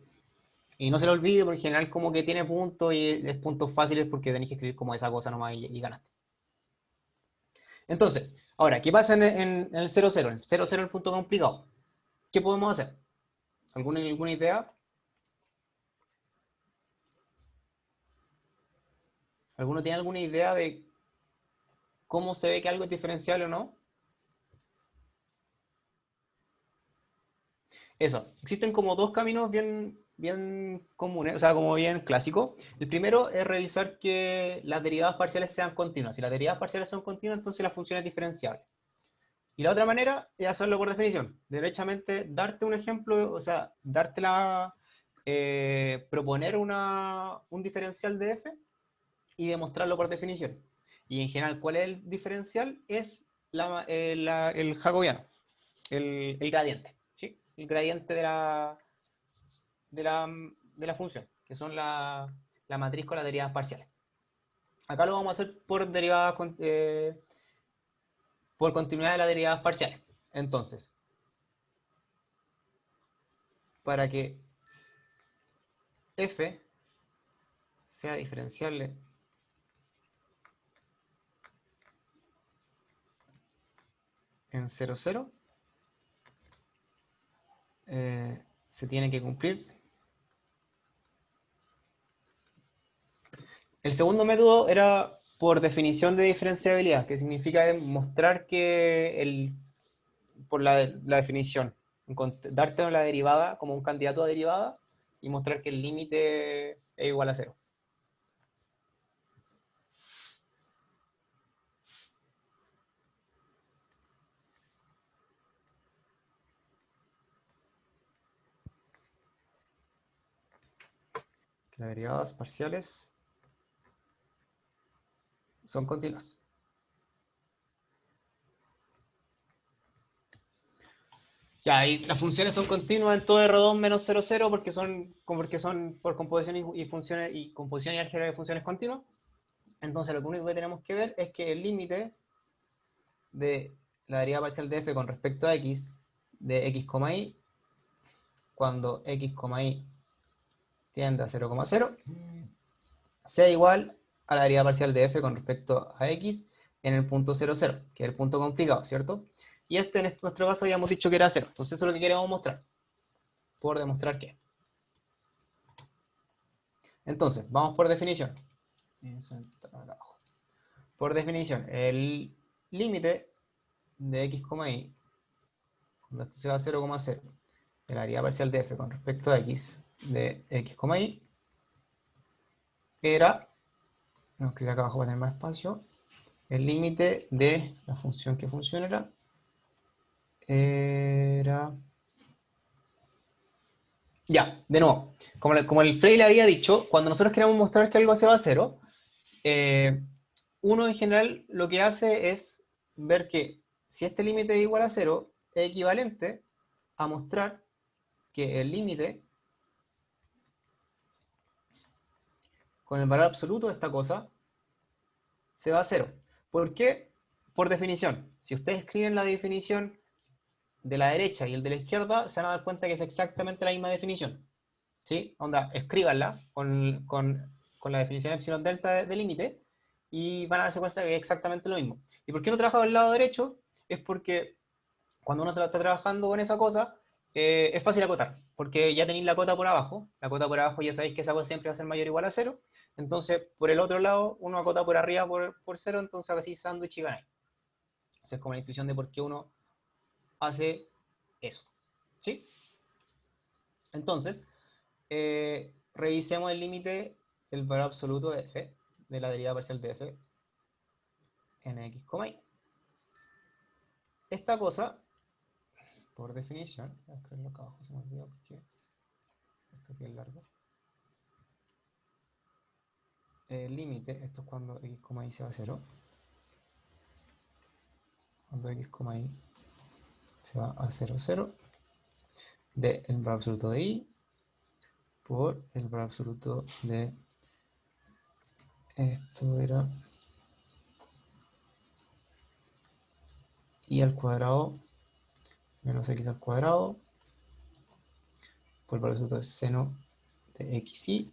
Y no se lo olvide, porque en general como que tiene puntos y es puntos fáciles porque tenéis que escribir como esa cosa nomás y ganaste. Entonces, ahora, ¿qué pasa en el 0, 0? El 0, 0 es el punto complicado. ¿Qué podemos hacer? ¿Alguna idea? ¿Alguno tiene alguna idea de cómo se ve que algo es diferenciable o no? Eso, existen como dos caminos bien comunes, o sea, como bien clásicos. El primero es revisar que las derivadas parciales sean continuas. Si las derivadas parciales son continuas, entonces la función es diferenciable. Y la otra manera es hacerlo por definición. Derechamente, darte un ejemplo, o sea, proponer un diferencial de f y demostrarlo por definición. Y en general, ¿cuál es el diferencial? Es el jacobiano, el gradiente, ¿sí? El gradiente de la función, que son la matriz con las derivadas parciales. Acá lo vamos a hacer por derivadas por continuidad de las derivadas parciales. Entonces, para que f sea diferenciable en 0, 0, se tiene que cumplir. El segundo método era por definición de diferenciabilidad, que significa demostrar que por la definición, darte la derivada como un candidato a derivada y mostrar que el límite es igual a 0. Que las derivadas parciales son continuas. Ya, y las funciones son continuas en todo R2 menos 0, 0 porque son por composición y funciones y composición y álgebra de funciones continuas. Entonces lo único que tenemos que ver es que el límite de la derivada parcial de f con respecto a x de x, y cuando x, y tiende a 0,0 sea igual a la derivada parcial de f con respecto a x en el punto 0, 0, que es el punto complicado, ¿cierto? Y en nuestro caso habíamos dicho que era 0. Entonces eso es lo que queremos mostrar. Por demostrar que. Entonces, vamos por definición. Por definición, el límite de x, y, cuando esto se va a 0,0, de la derivada parcial de f con respecto a x de x, y, era, vamos a escribir acá abajo para tener más espacio, el límite de la función que función era... Ya, de nuevo, como el Frey le había dicho, cuando nosotros queremos mostrar que algo se va a 0, uno en general lo que hace es ver que si este límite es igual a 0, es equivalente a mostrar que el límite con el valor absoluto de esta cosa se va a 0. ¿Por qué? Por definición. Si ustedes escriben la definición de la derecha y el de la izquierda, se van a dar cuenta que es exactamente la misma definición. ¿Sí? Onda, escríbanla con la definición epsilon delta de límite y van a darse cuenta que es exactamente lo mismo. ¿Y por qué no trabajo del lado derecho? Es porque cuando uno está trabajando con esa cosa, es fácil acotar, porque ya tenéis la cota por abajo. La cota por abajo ya sabéis que esa cosa siempre va a ser mayor o igual a 0. Entonces, por el otro lado, uno acota por arriba por 0, entonces así sándwich y ganáis. Esa es como la intuición de por qué uno hace eso. ¿Sí? Entonces, revisemos el límite del valor absoluto de f, de la derivada parcial de f, en x, y. Esta cosa, por definición, voy a escribirlo acá abajo, se me olvidó porque esto es bien largo. El límite, esto es cuando x, y se va a 0. Cuando x, y se va a 0, 0, del valor absoluto de y por el valor absoluto de esto era y al cuadrado menos x al cuadrado por el valor absoluto de seno de xy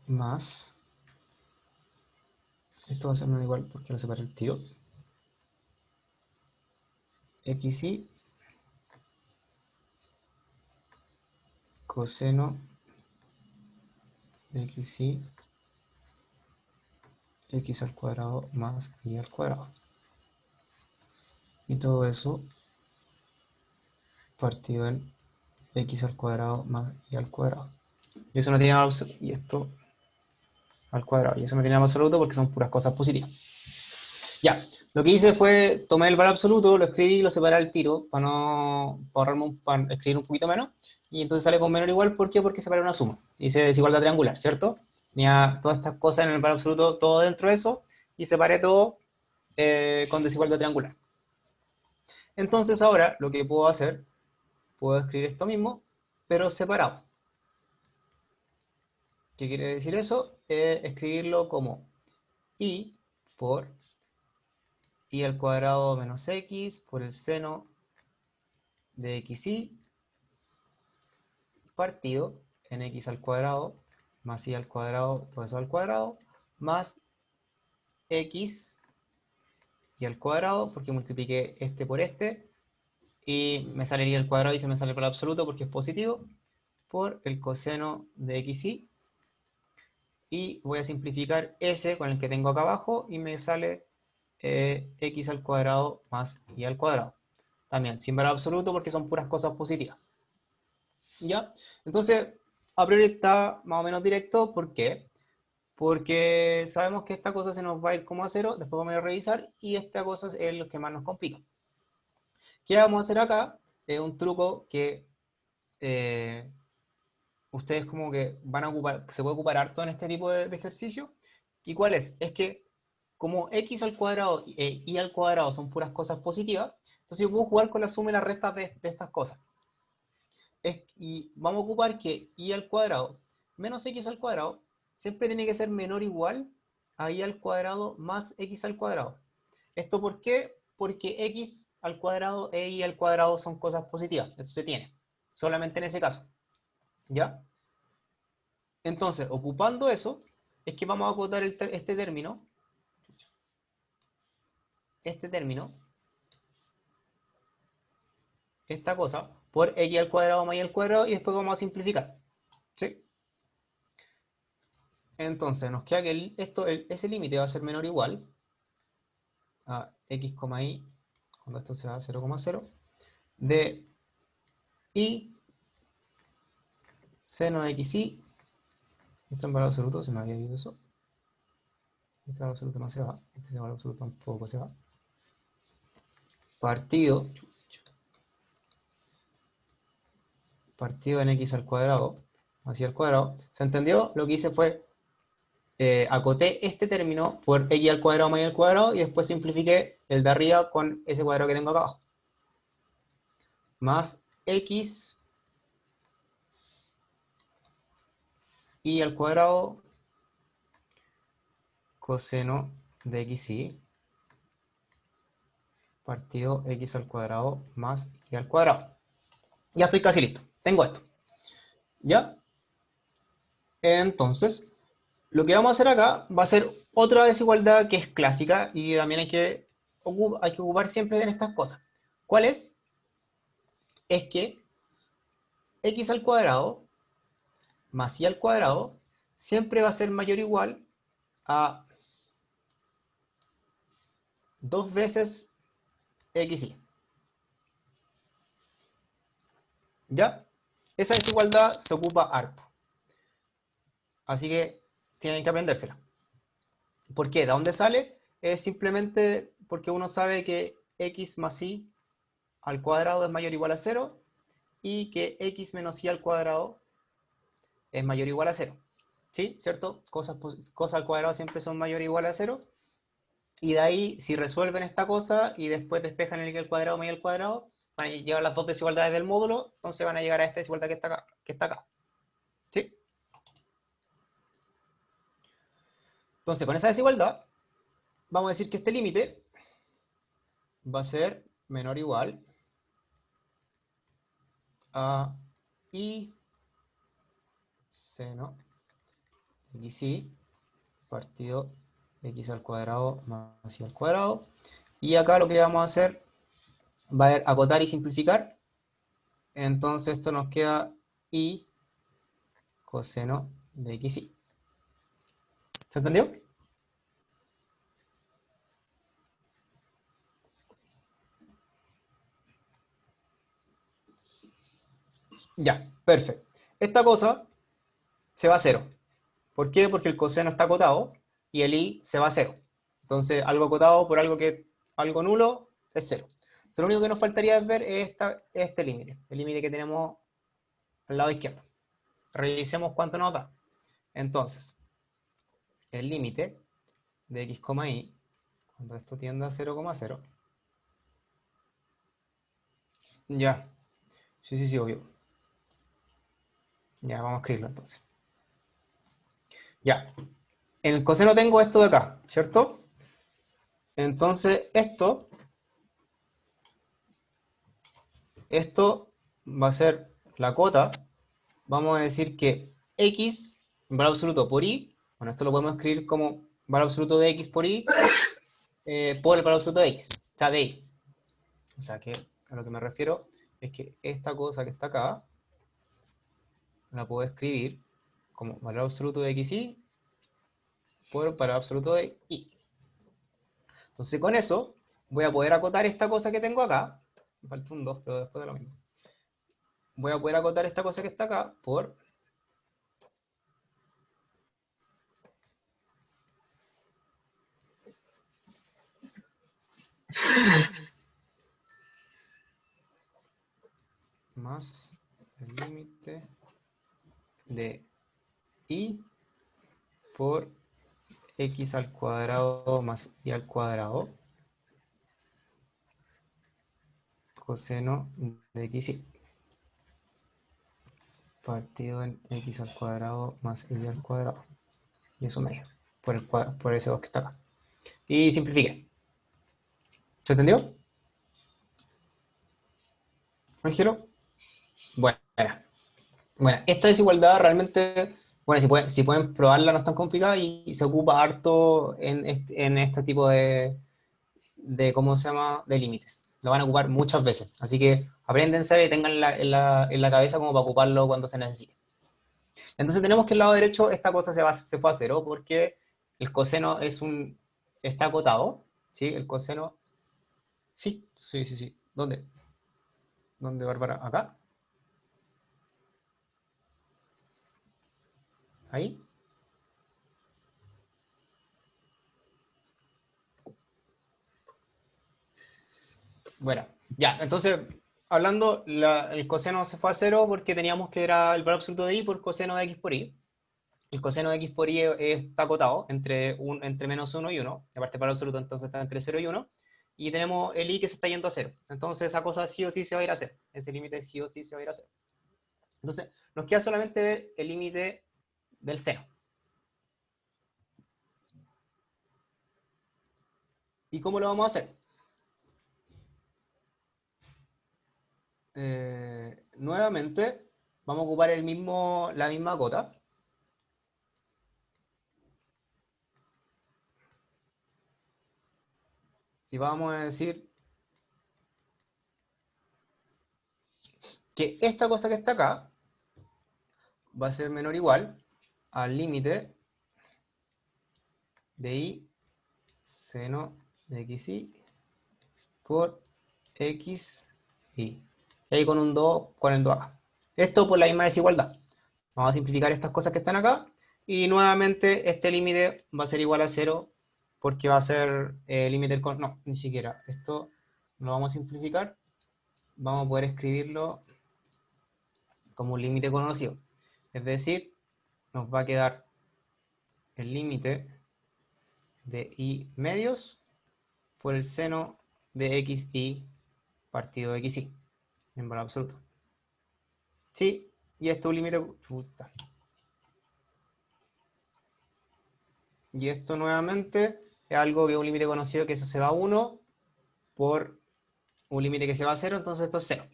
más Esto va a ser menor o igual porque lo separé el tiro. XY coseno de XY x al cuadrado más y al cuadrado. Y todo eso partido en x al cuadrado más y al cuadrado. Y eso no tiene nada absoluto, y esto al cuadrado. Y eso no tiene nada absoluto porque son puras cosas positivas. Ya, lo que hice fue tomar el valor absoluto, lo escribí y lo separé al tiro para ahorrarme para escribir un poquito menos. Y entonces sale con menor o igual, ¿por qué? Porque separé una suma. Hice desigualdad triangular, ¿cierto? Tenía todas estas cosas en el valor absoluto, todo dentro de eso, y separé todo con desigualdad triangular. Entonces ahora lo que puedo hacer, puedo escribir esto mismo, pero separado. ¿Qué quiere decir eso? Escribirlo como y por y al cuadrado menos x por el seno de xy partido en x al cuadrado más y al cuadrado, todo eso al cuadrado, más x y al cuadrado, porque multipliqué este por este, y me salería el cuadrado y se me sale por el absoluto porque es positivo, por el coseno de xy, y voy a simplificar ese con el que tengo acá abajo, y me sale x al cuadrado más y al cuadrado. También sin valor absoluto porque son puras cosas positivas. ¿Ya? Entonces, a priori está más o menos directo. ¿Por qué? Porque sabemos que esta cosa se nos va a ir como a cero, después vamos a revisar, y esta cosa es lo que más nos complica. ¿Qué vamos a hacer acá? Es un truco que ustedes como que van a ocupar, se puede ocupar harto en este tipo de ejercicio. ¿Y cuál es? Es que como x al cuadrado e y al cuadrado son puras cosas positivas, entonces yo puedo jugar con la suma y la resta de estas cosas. Y vamos a ocupar que y al cuadrado menos x al cuadrado siempre tiene que ser menor o igual a y al cuadrado más x al cuadrado. ¿Esto por qué? Porque x al cuadrado e y al cuadrado son cosas positivas. Esto se tiene. Solamente en ese caso. ¿Ya? Entonces, ocupando eso, es que vamos a acotar este término, esta cosa, por x al cuadrado más y al cuadrado, y después vamos a simplificar. ¿Sí? Entonces, nos queda que ese límite va a ser menor o igual a x, y, cuando esto sea 0,0, de y seno de xy, esto en valor absoluto, se me había ido eso, este valor absoluto no se va, este valor absoluto tampoco se va, partido en x al cuadrado, así al cuadrado. ¿Se entendió? Lo que hice fue acoté este término por x al cuadrado más y al cuadrado, y después simplifiqué el de arriba con ese cuadrado que tengo acá abajo. Más x y al cuadrado coseno de xy partido x al cuadrado más y al cuadrado. Ya estoy casi listo. Tengo esto. ¿Ya? Entonces, lo que vamos a hacer acá va a ser otra desigualdad que es clásica y también hay que ocupar siempre en estas cosas. ¿Cuál es? Es que x al cuadrado más y al cuadrado siempre va a ser mayor o igual a 2 veces xy. ¿Ya? Esa desigualdad se ocupa harto. Así que tienen que aprendérsela. ¿Por qué? ¿De dónde sale? Es simplemente porque uno sabe que x más y al cuadrado es mayor o igual a 0 y que x menos y al cuadrado es mayor o igual a 0. ¿Sí? ¿Cierto? Cosas al cuadrado siempre son mayor o igual a 0. Y de ahí, si resuelven esta cosa y después despejan el y al cuadrado más y al cuadrado, van a llevar las dos desigualdades del módulo, entonces van a llegar a esta desigualdad que está acá. ¿Sí? Entonces, con esa desigualdad, vamos a decir que este límite va a ser menor o igual a y seno xy partido x al cuadrado más y al cuadrado. Y acá lo que vamos a hacer va a acotar y simplificar. Entonces esto nos queda y coseno de xy. ¿Se entendió? Ya, perfecto. Esta cosa se va a cero. ¿Por qué? Porque el coseno está acotado y el i se va a cero. Entonces, algo acotado por algo nulo es cero. Entonces, lo único que nos faltaría es ver este límite, el límite que tenemos al lado izquierdo. Revisemos cuánto nos da. Entonces, el límite de x, y, cuando esto tiende a 0,0. Ya. Sí, obvio. Ya, vamos a escribirlo entonces. Ya. En el coseno tengo esto de acá, ¿cierto? Entonces, esto va a ser la cota. Vamos a decir que x, en valor absoluto por y, bueno, esto lo podemos escribir como valor absoluto de x por y, por el valor absoluto de x, o sea, de y. O sea, que a lo que me refiero es que esta cosa que está acá, la puedo escribir como valor absoluto de xy por valor absoluto de y. Entonces, con eso, voy a poder acotar esta cosa que tengo acá, me falta un 2, pero después de lo mismo. Voy a poder acotar esta cosa que está acá por más el límite de y por x al cuadrado más y al cuadrado coseno de xy partido en x al cuadrado más y al cuadrado. Y eso medio, por ese 2 que está acá. Y simplifiqué. ¿Se entendió? ¿Ángelo? Bueno, esta desigualdad realmente, bueno, si pueden probarla no es tan complicada y se ocupa harto en este tipo ¿cómo se llama? De límites. Lo van a ocupar muchas veces. Así que apréndense y tengan en la cabeza como para ocuparlo cuando se necesite. Entonces tenemos que el lado derecho esta cosa se fue a cero porque el coseno está acotado. ¿Sí? El coseno... Sí. ¿Dónde? ¿Dónde, Bárbara? ¿Acá? ¿Ahí? Bueno, ya, entonces, hablando, el coseno se fue a cero porque teníamos que era el valor absoluto de y por coseno de x por y. El coseno de x por y está acotado entre menos 1 y 1, aparte el valor absoluto entonces está entre 0 y 1, y tenemos el y que se está yendo a 0. Entonces esa cosa sí o sí se va a ir a 0, ese límite sí o sí se va a ir a 0. Entonces, nos queda solamente ver el límite del seno. ¿Y cómo lo vamos a hacer? Nuevamente, vamos a ocupar la misma cota. Y vamos a decir que esta cosa que está acá va a ser menor o igual al límite de y seno de xy por xy. Y ahí con un 2, con el 2 acá. Esto por la misma desigualdad. Vamos a simplificar estas cosas que están acá. Y nuevamente este límite va a ser igual a 0 porque va a ser límite... No, ni siquiera. Esto lo vamos a simplificar. Vamos a poder escribirlo como un límite conocido. Es decir, nos va a quedar el límite de y medios por el seno de xy partido de xy en valor absoluto. Sí, y esto es un límite... Y esto nuevamente es algo que es un límite conocido que eso se va a 1 por un límite que se va a 0, entonces esto es 0.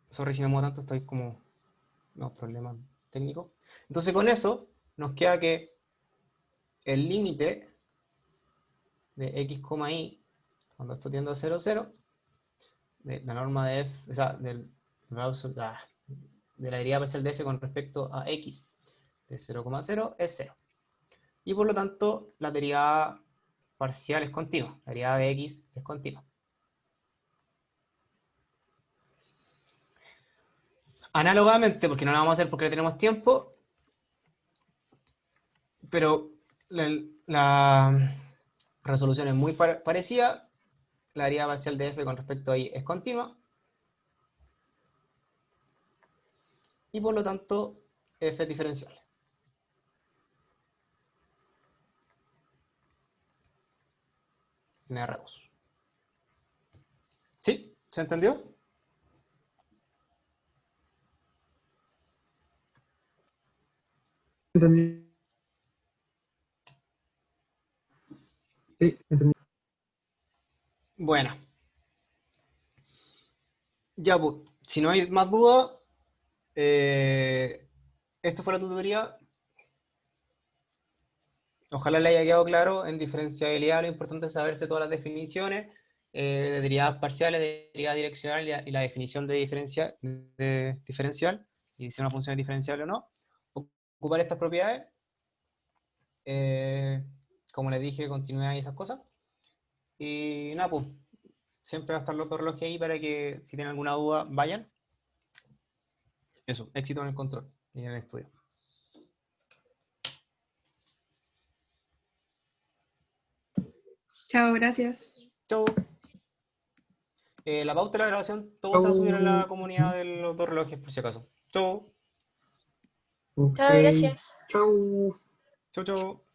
Sorry si me muevo tanto, estoy como... No, problemas técnicos. Entonces con eso nos queda que el límite de x, y, cuando esto tiende a 0, 0, de la norma de f, o sea, de la derivada parcial de f con respecto a x de 0,0 es 0. Y por lo tanto, la derivada parcial es continua. La derivada de x es continua. Análogamente, porque no la vamos a hacer porque no tenemos tiempo, pero la resolución es muy parecida. La derivada parcial de f con respecto a y es continua. Y por lo tanto, f es diferencial. En R2. ¿Sí? ¿Se entendió? Entendí. Sí, entendí. Bueno. Ya, pues, si no hay más dudas, esto fue la tutoría. Ojalá le haya quedado claro. En diferenciabilidad lo importante es saberse todas las definiciones de derivadas parciales, de derivada direccional y la definición de diferencial, y si una función es diferenciable o no. Ocupar estas propiedades, como les dije, continuidad y esas cosas. Y nada, pues, siempre va a estar los dos relojes ahí para que si tienen alguna duda, vayan. Eso, éxito en el control y en el estudio. Chao, gracias. Chau. La pauta de la grabación, todos se va a subir a la comunidad de los dos relojes, por si acaso. Chau. Ok. Chao, gracias. Chau. Chau, chau.